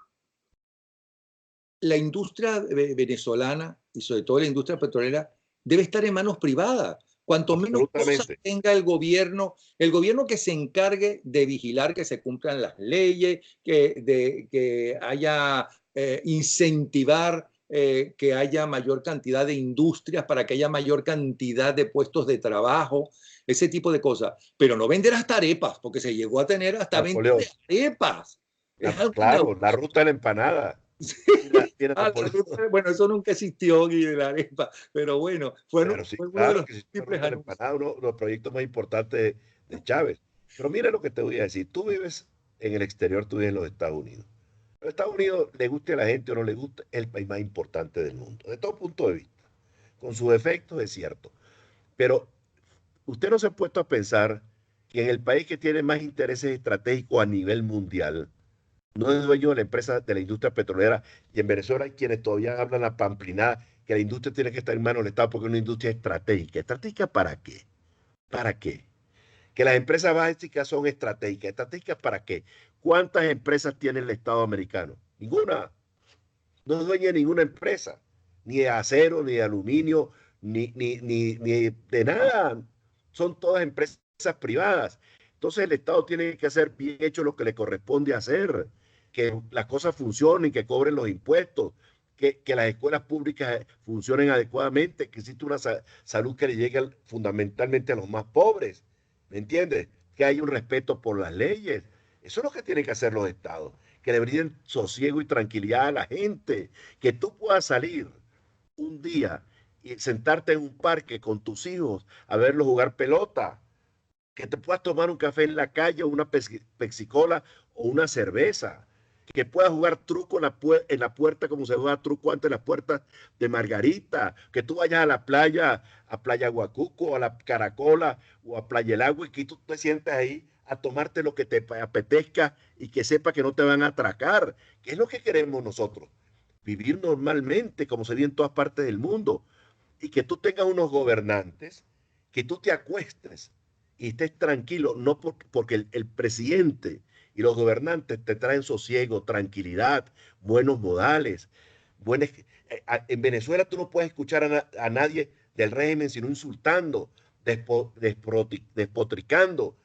La industria venezolana y sobre todo la industria petrolera debe estar en manos privadas, Cuanto menos cosas Absolutamente. tenga el gobierno que se encargue de vigilar que se cumplan las leyes, que haya incentivar que haya mayor cantidad de industrias para que haya mayor cantidad de puestos de trabajo, ese tipo de cosas. Pero no vender hasta arepas, porque se llegó a tener hasta venta Napoleón. de arepas. Es algo Claro, la ruta de la empanada. Tiene Napoleón. bueno, eso nunca existió, Guy, de la arepa, pero bueno, Pero sí, fue uno de claro los que sí, la múltiples ruta de la anuncios. empanada, uno de los proyectos más importantes de Chávez. Pero mira lo que te voy a decir. Tú vives en el exterior, tú vives en los Estados Unidos. Los Estados Unidos, le guste a la gente o no le guste, es el país más importante del mundo, de todo punto de vista. Con sus efectos, es cierto. Pero usted no se ha puesto a pensar que en el país que tiene más intereses estratégicos a nivel mundial, no es dueño de la empresa de la industria petrolera, y en Venezuela hay quienes todavía hablan la pamplinada que la industria tiene que estar en manos del Estado porque es una industria estratégica. ¿Estratégica para qué? ¿Para qué? Que las empresas básicas son estratégicas. ¿Estratégicas para qué? ¿Cuántas empresas tiene el Estado americano? Ninguna. No es dueño de ninguna empresa, ni de acero, ni de aluminio, ni de nada. Son todas empresas privadas. Entonces el Estado tiene que hacer bien hecho lo que le corresponde hacer, que las cosas funcionen, que cobren los impuestos, que las escuelas públicas funcionen adecuadamente, que existe una salud que le llegue fundamentalmente a los más pobres. ¿Me entiendes? Que haya un respeto por las leyes. Eso es lo que tienen que hacer los estados, que le brinden sosiego y tranquilidad a la gente, que tú puedas salir un día y sentarte en un parque con tus hijos a verlos jugar pelota, que te puedas tomar un café en la calle o una pexicola o una cerveza, que puedas jugar truco en la puerta como se juega truco antes en las puertas de Margarita, que tú vayas a Playa Huacuco, a la Caracola o a Playa El Agua y que tú te sientas ahí a tomarte lo que te apetezca y que sepa que no te van a atracar, que es lo que queremos nosotros, vivir normalmente como se vive en todas partes del mundo y que tú tengas unos gobernantes, que tú te acuestes y estés tranquilo, no porque el presidente y los gobernantes te traen sosiego, tranquilidad, buenos modales, buenas, en Venezuela tú no puedes escuchar a nadie del régimen sino insultando, despotricando,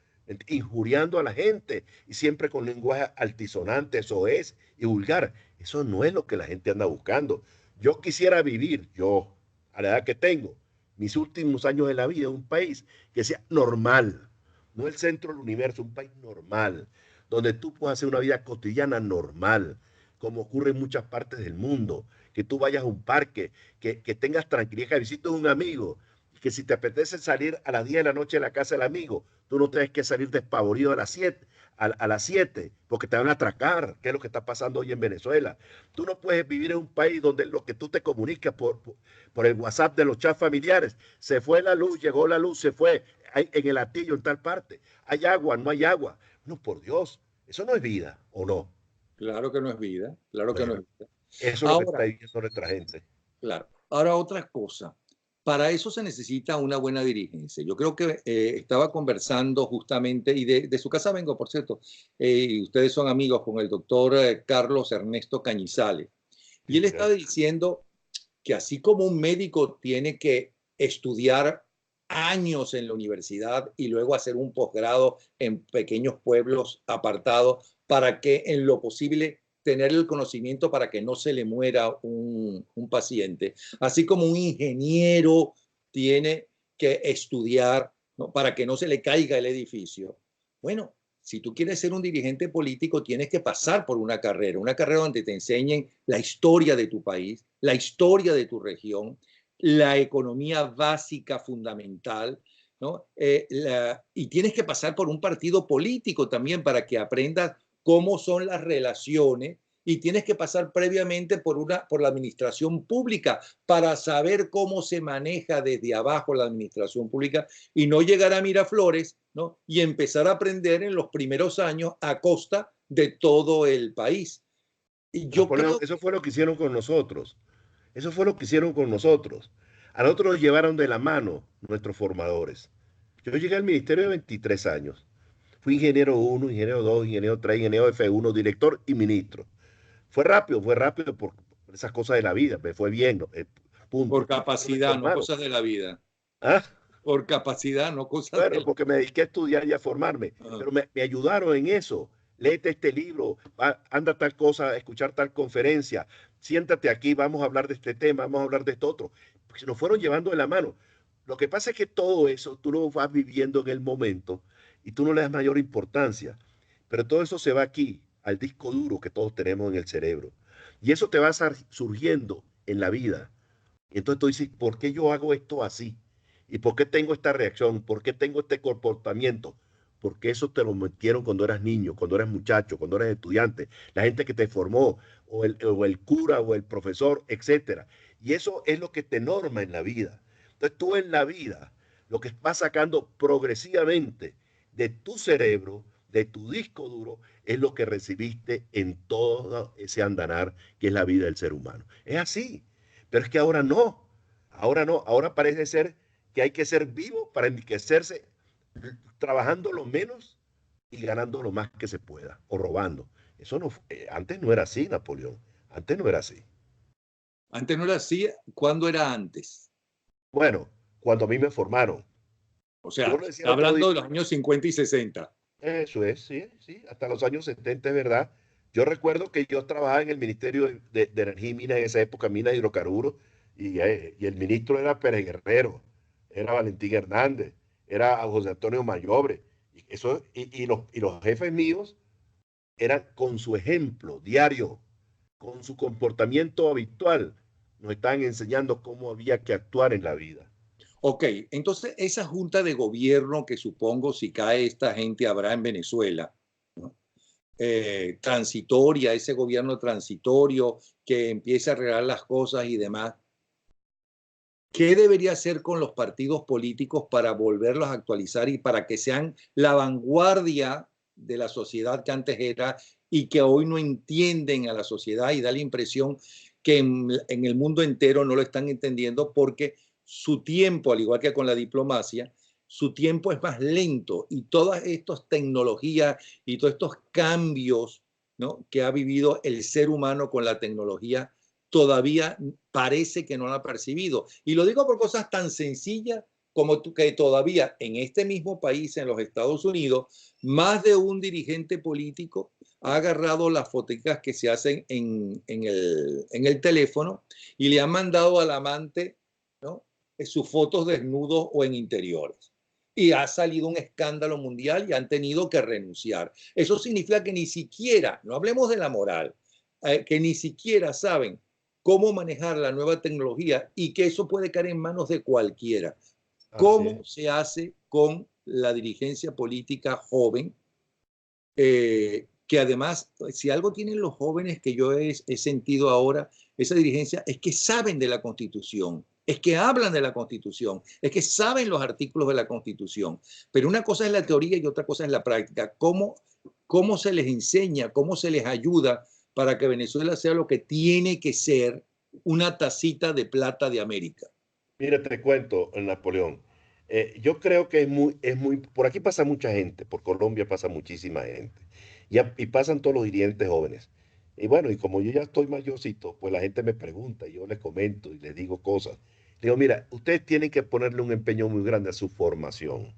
injuriando a la gente y siempre con lenguaje altisonante, eso es, y vulgar. Eso no es lo que la gente anda buscando. Yo quisiera vivir, yo, a la edad que tengo, mis últimos años de la vida en un país que sea normal, no el centro del universo, un país normal, donde tú puedas hacer una vida cotidiana normal, como ocurre en muchas partes del mundo, que tú vayas a un parque, que tengas tranquilidad, que visites a un amigo, que si te apetece salir a las 10 de la noche de la casa del amigo, tú no tienes que salir despavorido a las 7, a las 7, porque te van a atracar, que es lo que está pasando hoy en Venezuela. Tú no puedes vivir en un país donde lo que tú te comunicas por el WhatsApp de los chats familiares, se fue la luz, llegó la luz, se fue, en el Atillo, en tal parte, hay agua, no hay agua. No, por Dios, eso no es vida, ¿o no? Claro que no es vida, claro que no Bueno, es vida. eso es lo que está Ahora, viviendo nuestra gente. claro. Ahora otra cosa. Para eso se necesita una buena dirigencia. Yo creo que estaba conversando justamente, y de su casa vengo, por cierto, y ustedes son amigos con el doctor Carlos Ernesto Cañizales. Y él Sí, estaba gracias. diciendo que así como un médico tiene que estudiar años en la universidad y luego hacer un posgrado en pequeños pueblos apartados para que en lo posible tener el conocimiento para que no se le muera un paciente, así como un ingeniero tiene que estudiar, ¿no?, para que no se le caiga el edificio. Bueno, si tú quieres ser un dirigente político, tienes que pasar por una carrera donde te enseñen la historia de tu país, la historia de tu región, la economía básica fundamental, ¿no? Y tienes que pasar por un partido político también para que aprendas cómo son las relaciones y tienes que pasar previamente por la administración pública para saber cómo se maneja desde abajo la administración pública y no llegar a Miraflores, ¿no?, y empezar a aprender en los primeros años a costa de todo el país. Y yo Napoleón, creo eso fue lo que hicieron con nosotros. Eso fue lo que hicieron con nosotros. A nosotros nos llevaron de la mano nuestros formadores. Yo llegué al ministerio de 23 años. Fui ingeniero 1, ingeniero 2, ingeniero 3, ingeniero F1, director y ministro. Fue rápido por esas cosas de la vida, me fue bien, ¿no? por Punto. Pero me capacidad, no formaron. cosas de la vida. ¿Ah? por capacidad, no cosas Bueno, de... porque me dediqué a estudiar y a formarme, Ah, pero me ayudaron en eso. Léete este libro, anda a tal cosa, a escuchar tal conferencia, siéntate aquí, vamos a hablar de este tema, vamos a hablar de esto otro. Porque se nos fueron llevando de la mano. Lo que pasa es que todo eso tú lo vas viviendo en el momento y tú no le das mayor importancia. Pero todo eso se va aquí, al disco duro que todos tenemos en el cerebro. Y eso te va surgiendo en la vida. Y entonces tú dices, ¿por qué yo hago esto así? ¿Y por qué tengo esta reacción? ¿Por qué tengo este comportamiento? Porque eso te lo metieron cuando eras niño, cuando eras muchacho, cuando eras estudiante, la gente que te formó, o el cura, o el profesor, etcétera. Y eso es lo que te norma en la vida. Entonces tú en la vida, lo que vas sacando progresivamente de tu cerebro, de tu disco duro, es lo que recibiste en todo ese andanar que es la vida del ser humano. Es así. Pero es que ahora no, ahora no, ahora parece ser que hay que ser vivo para enriquecerse trabajando lo menos y ganando lo más que se pueda, o robando. Eso no, antes no era así, Napoleón, antes no era así. antes no era así, ¿cuándo era antes? Bueno, cuando a mí me formaron, O yo sea, lo decía el está otro día, hablando de los años 50 y 60. eso es, sí, sí, hasta los años 70 es verdad. Yo recuerdo que yo trabajaba en el Ministerio de Energía y Minas en esa época, Minas y Hidrocarburos, y el ministro era Pérez Guerrero, era Valentín Hernández, era José Antonio Mayobre. Y los jefes míos eran con su ejemplo diario, con su comportamiento habitual, nos estaban enseñando cómo había que actuar en la vida. Ok, entonces esa junta de gobierno que supongo si cae esta gente habrá en Venezuela, ¿no? Transitoria, ese gobierno transitorio que empieza a arreglar las cosas y demás. ¿Qué debería hacer con los partidos políticos para volverlos a actualizar y para que sean la vanguardia de la sociedad que antes era y que hoy no entienden a la sociedad y da la impresión que en el mundo entero no lo están entendiendo porque su tiempo, al igual que con la diplomacia, su tiempo es más lento y todas estas tecnologías y todos estos cambios, ¿no?, que ha vivido el ser humano con la tecnología todavía parece que no lo ha percibido. Y lo digo por cosas tan sencillas como que todavía en este mismo país, en los Estados Unidos, más de un dirigente político ha agarrado las fotos que se hacen en el teléfono y le han mandado al amante, ¿no?, sus fotos desnudos o en interiores. Y ha salido un escándalo mundial y han tenido que renunciar. Eso significa que ni siquiera, no hablemos de la moral, que ni siquiera saben cómo manejar la nueva tecnología y que eso puede caer en manos de cualquiera. Así ¿Cómo es. se hace con la dirigencia política joven? Que además, si algo tienen los jóvenes que yo he sentido ahora, esa dirigencia, es que saben de la Constitución, es que hablan de la Constitución, es que saben los artículos de la Constitución. Pero una cosa es la teoría y otra cosa es la práctica. ¿Cómo se les enseña, cómo se les ayuda para que Venezuela sea lo que tiene que ser, una tacita de plata de América? Mira, te cuento, Napoleón. Yo creo que por aquí pasa mucha gente, por Colombia pasa muchísima gente. Y pasan todos los dirigentes jóvenes. Y bueno, y como yo ya estoy mayorcito, pues la gente me pregunta y yo les comento y les digo cosas. Le digo, mira, ustedes tienen que ponerle un empeño muy grande a su formación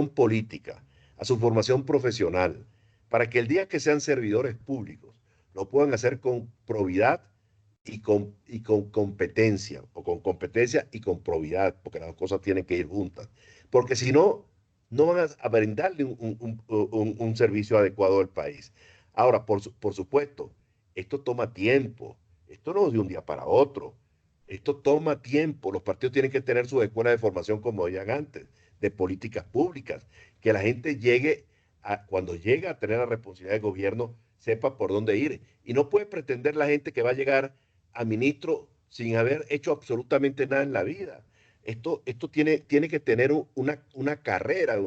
política, a su formación profesional, para que el día que sean servidores públicos lo puedan hacer con probidad y con competencia, o con competencia y con probidad, porque las dos cosas tienen que ir juntas. Porque si no, no van a brindarle un servicio adecuado al país. Ahora, por supuesto, esto toma tiempo. Esto no es de un día para otro. Esto toma tiempo. Los partidos tienen que tener sus escuelas de formación, como decían antes, de políticas públicas. Que la gente cuando llega a tener la responsabilidad de gobierno, sepa por dónde ir. Y no puede pretender la gente que va a llegar a ministro sin haber hecho absolutamente nada en la vida. Esto tiene que tener una carrera,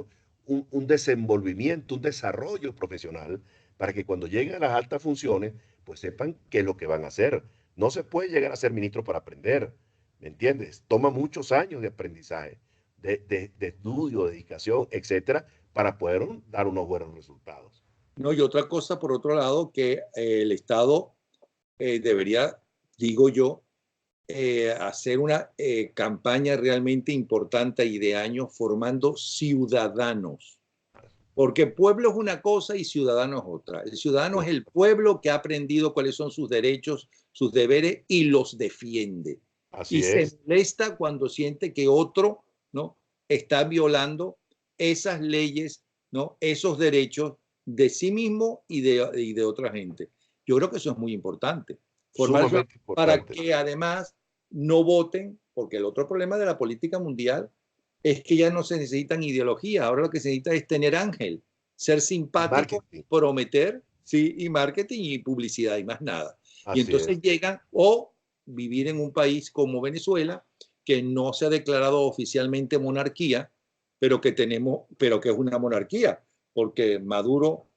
un desenvolvimiento, un desarrollo profesional para que cuando lleguen a las altas funciones, pues sepan qué es lo que van a hacer. No se puede llegar a ser ministro para aprender, ¿me entiendes? Toma muchos años de aprendizaje, de estudio, dedicación, etcétera, para poder dar unos buenos resultados. ¿No? Y otra cosa, por otro lado, que el Estado debería, digo yo, hacer una campaña realmente importante y de años formando ciudadanos. Porque pueblo es una cosa y ciudadano es otra. El ciudadano es el pueblo que ha aprendido cuáles son sus derechos, sus deberes y los defiende. Así Y se es. molesta cuando siente que otro, ¿no?, está violando esas leyes, ¿no?, esos derechos de sí mismo y de otra gente. Yo creo que eso es muy importante. Formar Sumamente para importante. que además no voten, porque el otro problema de la política mundial es que ya no se necesitan ideologías, ahora lo que se necesita es tener ángel, ser Y simpático, marketing. prometer, sí, y marketing y publicidad y más nada. Y Así entonces es. llegan o vivir en un país como Venezuela, que no se ha declarado oficialmente monarquía, pero que es una monarquía, porque Maduro,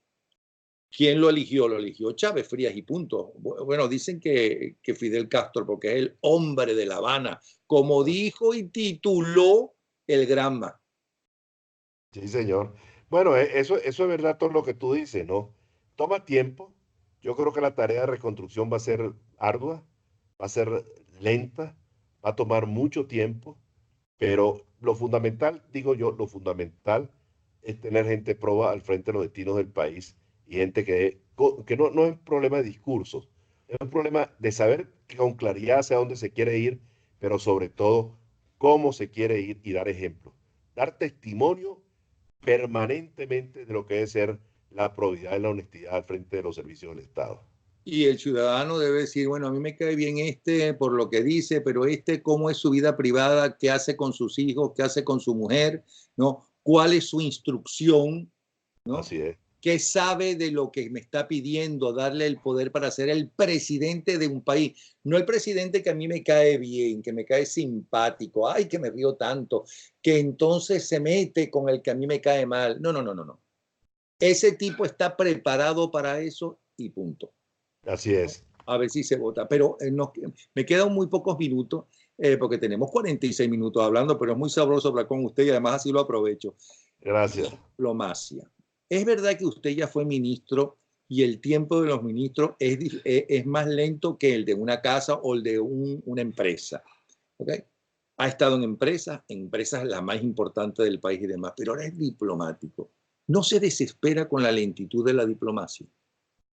¿quién lo eligió? Lo eligió Chávez Frías y punto. Bueno, dicen que Fidel Castro, porque es el hombre de La Habana, como dijo y tituló el Granma. Sí, señor. Bueno, eso es verdad todo lo que tú dices, ¿no? Toma tiempo. Yo creo que la tarea de reconstrucción va a ser ardua, va a ser lenta, va a tomar mucho tiempo, pero lo fundamental, digo yo, lo fundamental es tener gente proba al frente de los destinos del país y gente que no es un problema de discursos, es un problema de saber con claridad hacia dónde se quiere ir, pero sobre todo cómo se quiere ir y dar ejemplo. Dar testimonio permanentemente de lo que debe ser la probidad y la honestidad al frente de los servicios del Estado. Y el ciudadano debe decir, bueno, a mí me cae bien este por lo que dice, pero este cómo es su vida privada, qué hace con sus hijos, qué hace con su mujer, ¿no? ¿Cuál es su instrucción, ¿no? Así es. ¿Qué sabe de lo que me está pidiendo darle el poder para ser el presidente de un país? No el presidente que a mí me cae bien, que me cae simpático, ay, que me río tanto, que entonces se mete con el que a mí me cae mal. No, no, no, no, no. Ese tipo está preparado para eso y punto. Así es. A ver si se vota. Pero me quedan muy pocos minutos, porque tenemos 46 minutos hablando, pero es muy sabroso hablar con usted y además así lo aprovecho. Gracias. Diplomacia. Es verdad que usted ya fue ministro y el tiempo de los ministros es más lento que el de una casa o el de una empresa. ¿Okay? Ha estado en empresas la más importante del país y demás, pero ahora es diplomático. No se desespera con la lentitud de la diplomacia.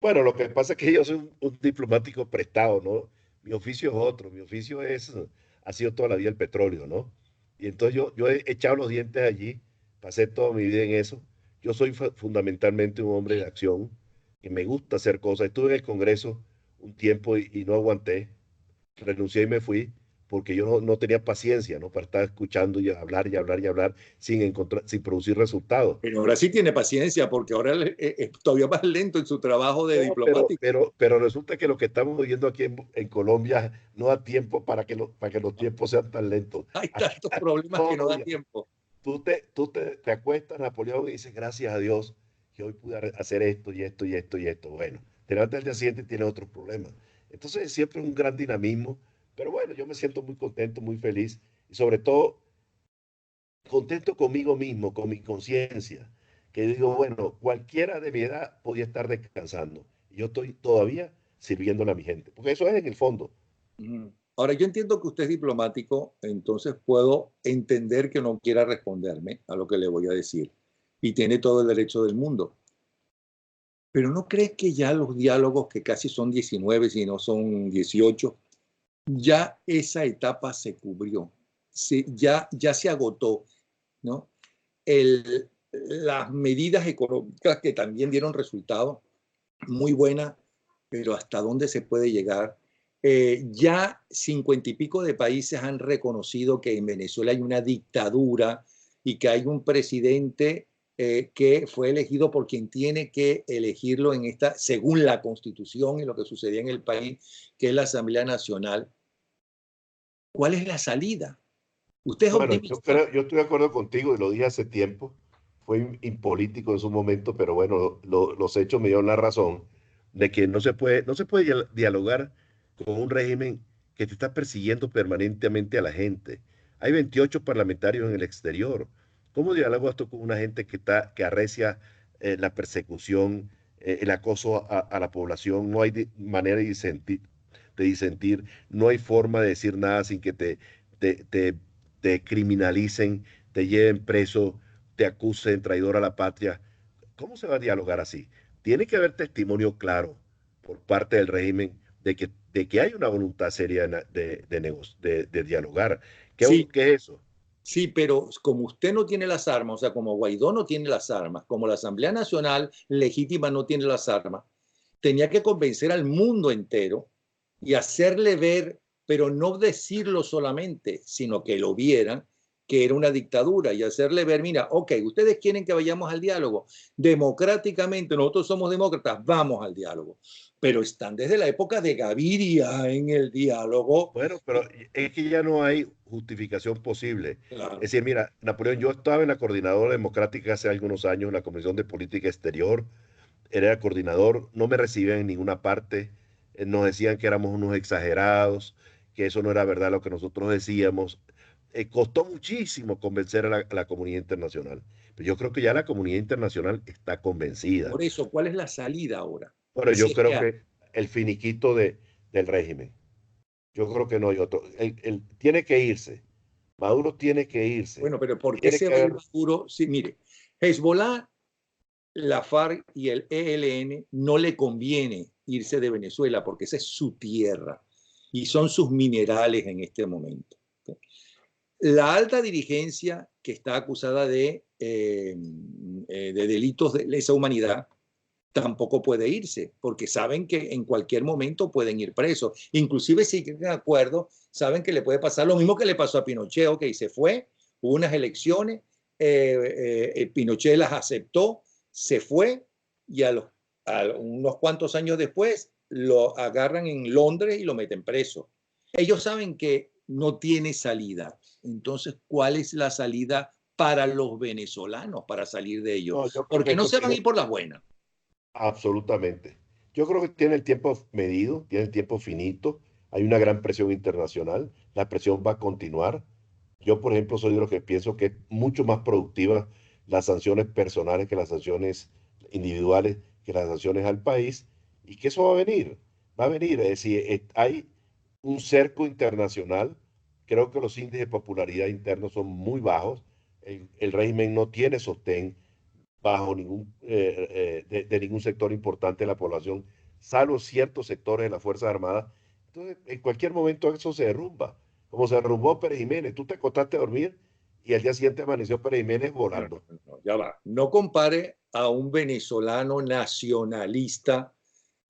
Bueno, lo que pasa es que yo soy un diplomático prestado, ¿no? Mi oficio es otro, ha sido toda la vida el petróleo, ¿no? Y entonces yo he echado los dientes allí, pasé toda mi vida en eso. Yo soy fundamentalmente un hombre de acción, que me gusta hacer cosas. Estuve en el Congreso un tiempo y no aguanté, renuncié y me fui, porque yo no tenía paciencia, ¿no? Para estar escuchando y hablar y hablar y hablar sin producir resultados. Pero ahora sí tiene paciencia porque ahora es todavía más lento en su trabajo de No, diplomático. pero resulta que lo que estamos viviendo aquí en Colombia no da tiempo para que los tiempos sean tan lentos. Hay Aquí tantos problemas que todos no los da días. tiempo. Te acuestas, Napoleón, y dices, gracias a Dios que hoy pude hacer esto y esto y esto y esto. Bueno, te levantas el día siguiente y tienes otros problemas. Entonces, siempre un gran dinamismo, pero bueno, yo me siento muy contento, muy feliz y sobre todo contento conmigo mismo, con mi conciencia, que digo, bueno, cualquiera de mi edad podía estar descansando. Y yo estoy todavía sirviéndole a mi gente, porque eso es en el fondo. Ahora, yo entiendo que usted es diplomático, entonces puedo entender que no quiera responderme a lo que le voy a decir. Y tiene todo el derecho del mundo. Pero ¿no cree que ya los diálogos, que casi son 19, si no son 18, ya esa etapa se cubrió? Ya se agotó, ¿no? Las medidas económicas que también dieron resultados muy buenas, pero ¿hasta dónde se puede llegar? Ya 50 y pico de países han reconocido que en Venezuela hay una dictadura y que hay un presidente que fue elegido por quien tiene que elegirlo según la Constitución y lo que sucedía en el país, que es la Asamblea Nacional. ¿Cuál es la salida? ¿Usted es Bueno, optimista? yo estoy de acuerdo contigo y lo dije hace tiempo. Fue impolítico en su momento, pero bueno, los hechos me dieron la razón de que no se puede dialogar con un régimen que te está persiguiendo permanentemente a la gente. Hay 28 parlamentarios en el exterior. ¿Cómo dialogas tú con una gente que arrecia la persecución, el acoso a la población? No hay manera de de disentir, no hay forma de decir nada sin que te criminalicen, te lleven preso, te acusen traidor a la patria. ¿Cómo se va a dialogar así? Tiene que haber testimonio claro por parte del régimen de que hay una voluntad seria de dialogar. Sí, ¿Qué es eso? sí, pero como usted no tiene las armas, o sea, como Guaidó no tiene las armas, como la Asamblea Nacional legítima no tiene las armas, tenía que convencer al mundo entero y hacerle ver, pero no decirlo solamente, sino que lo vieran, que era una dictadura y hacerle ver, mira, ok, ustedes quieren que vayamos al diálogo, democráticamente, nosotros somos demócratas, vamos al diálogo, pero están desde la época de Gaviria en el diálogo. Bueno, pero es que ya no hay justificación posible. Claro. Es decir, mira, Napoleón, yo estaba en la Coordinadora Democrática hace algunos años, en la Comisión de Política Exterior, era coordinador, no me recibían en ninguna parte, nos decían que éramos unos exagerados, que eso no era verdad lo que nosotros decíamos. Costó muchísimo convencer a la comunidad internacional, pero yo creo que ya la comunidad internacional está convencida. Por eso, ¿cuál es la salida ahora? Bueno, Si yo es que creo hay. que el finiquito del régimen, yo creo que no hay otro. Tiene que irse, Maduro tiene que irse, Bueno, pero ¿por qué tiene se que va a ir haber. Maduro? Sí, mire, Hezbollah, la FARC y el ELN no le conviene irse de Venezuela porque esa es su tierra y son sus minerales en este momento. La alta dirigencia que está acusada de delitos de lesa humanidad tampoco puede irse, porque saben que en cualquier momento pueden ir presos. Inclusive si tienen acuerdo, saben que le puede pasar lo mismo que le pasó a Pinochet, ok, se fue, hubo unas elecciones, Pinochet las aceptó, se fue y a unos cuantos años después lo agarran en Londres y lo meten preso. Ellos saben que no tiene salida. Entonces, ¿cuál es la salida para los venezolanos para salir de ellos? No, yo creo que Porque no esto se van a tiene ir por las buenas. absolutamente. Yo creo que tiene el tiempo medido, tiene el tiempo finito. Hay una gran presión internacional. La presión va a continuar. Yo, por ejemplo, soy de los que pienso que es mucho más productiva las sanciones personales que las sanciones individuales, que las sanciones al país, y que eso va a venir. Va a venir. Es decir, hay un cerco internacional. Creo que los índices de popularidad internos son muy bajos. El régimen no tiene sostén bajo de ningún sector importante de la población, salvo ciertos sectores de las Fuerzas Armadas. Entonces, en cualquier momento eso se derrumba. Como se derrumbó Pérez Jiménez, tú te acostaste a dormir y al día siguiente amaneció Pérez Jiménez No, volando. no, no, ya va. No compare a un venezolano nacionalista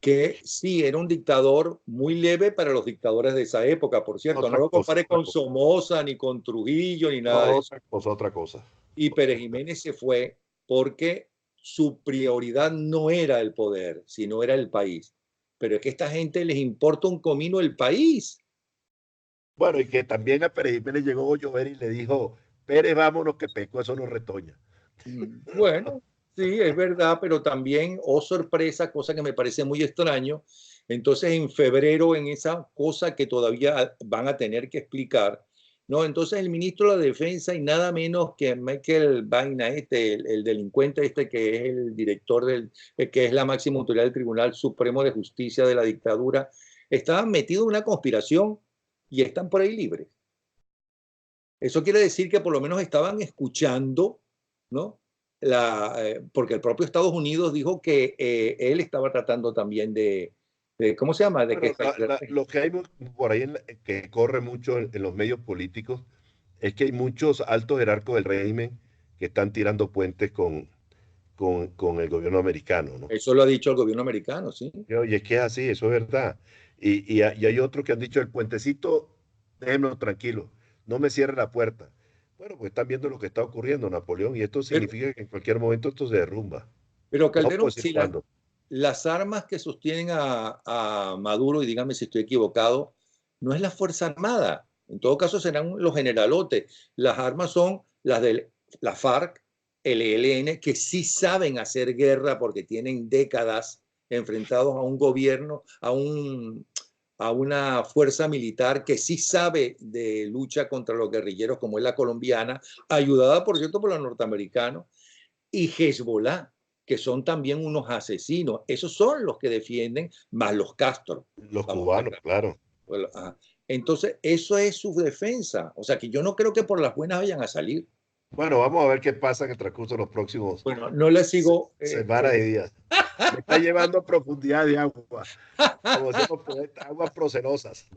que sí era un dictador muy leve para los dictadores de esa época, por cierto. No Otra lo cosa, compare otra con cosa. Somoza, ni con Trujillo, ni No, nada de eso. otra cosa, otra cosa. Y Pérez Jiménez se fue porque su prioridad no era el poder, sino era el país. Pero es que a esta gente les importa un comino el país. Bueno, y que también a Pérez Jiménez llegó Llover y le dijo, Pérez, vámonos que Peco, eso no retoña. Bueno, sí, es verdad, pero también, oh sorpresa, cosa que me parece muy extraño. Entonces, en febrero, en esa cosa que todavía van a tener que explicar, ¿no? Entonces, el ministro de la Defensa y nada menos que Michael Vaina, el delincuente que es el director que es la máxima autoridad del Tribunal Supremo de Justicia de la dictadura, estaban metidos en una conspiración y están por ahí libres. Eso quiere decir que por lo menos estaban escuchando, ¿no? Porque el propio Estados Unidos dijo que él estaba tratando también ¿cómo se llama? De Bueno, que lo que hay por ahí que corre mucho en los medios políticos es que hay muchos altos jerarcos del régimen que están tirando puentes con el gobierno americano, ¿no? eso lo ha dicho el gobierno americano, ¿sí? Y es que es así, eso es verdad. Y hay otros que han dicho, el puentecito, déjenlo tranquilo, no me cierre la puerta. Bueno, pues están viendo lo que está ocurriendo, Napoleón, y esto Pero, significa que en cualquier momento esto se derrumba. pero No puedo Calderón, decir si cuándo. las armas que sostienen a Maduro, y dígame si estoy equivocado, no es la Fuerza Armada. En todo caso serán los generalotes. Las armas son las de la FARC, el ELN, que sí saben hacer guerra porque tienen décadas enfrentados a un gobierno, a una fuerza militar que sí sabe de lucha contra los guerrilleros, como es la colombiana, ayudada, por cierto, por los norteamericanos, y Hezbollah. que son también unos asesinos. Esos son los que defienden, más los Castro. Los cubanos, claro. Entonces, eso es su defensa. O sea, que yo no creo que por las buenas vayan a salir. Bueno, vamos a ver qué pasa en el transcurso de los próximos no le sigo semanas y días. Me está llevando a profundidad de agua, como decimos poetas, aguas procenosas.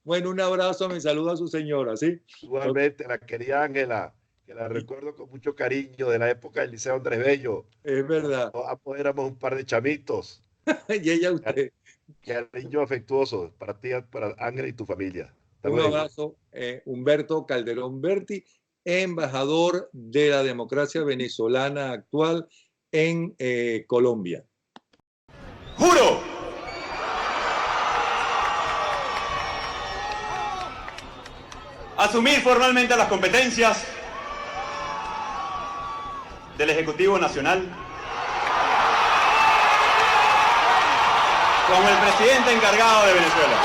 Bueno, un abrazo, me saluda a su señora, ¿sí? Igualmente, la querida Ángela, que la recuerdo con mucho cariño de la época del Liceo Andrés Bello. Es verdad. Ambos éramos un par de chamitos. Y ella usted. Cariño afectuoso para ti, para Ángela y tu familia. Un abrazo, Humberto Calderón Berti, embajador de la democracia venezolana actual en Colombia. ¡Juro! Asumir formalmente las competencias del Ejecutivo Nacional como el presidente encargado de Venezuela.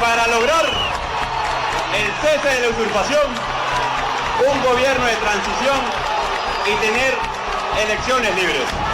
Para lograr el cese de la usurpación, un gobierno de transición y tener elecciones libres.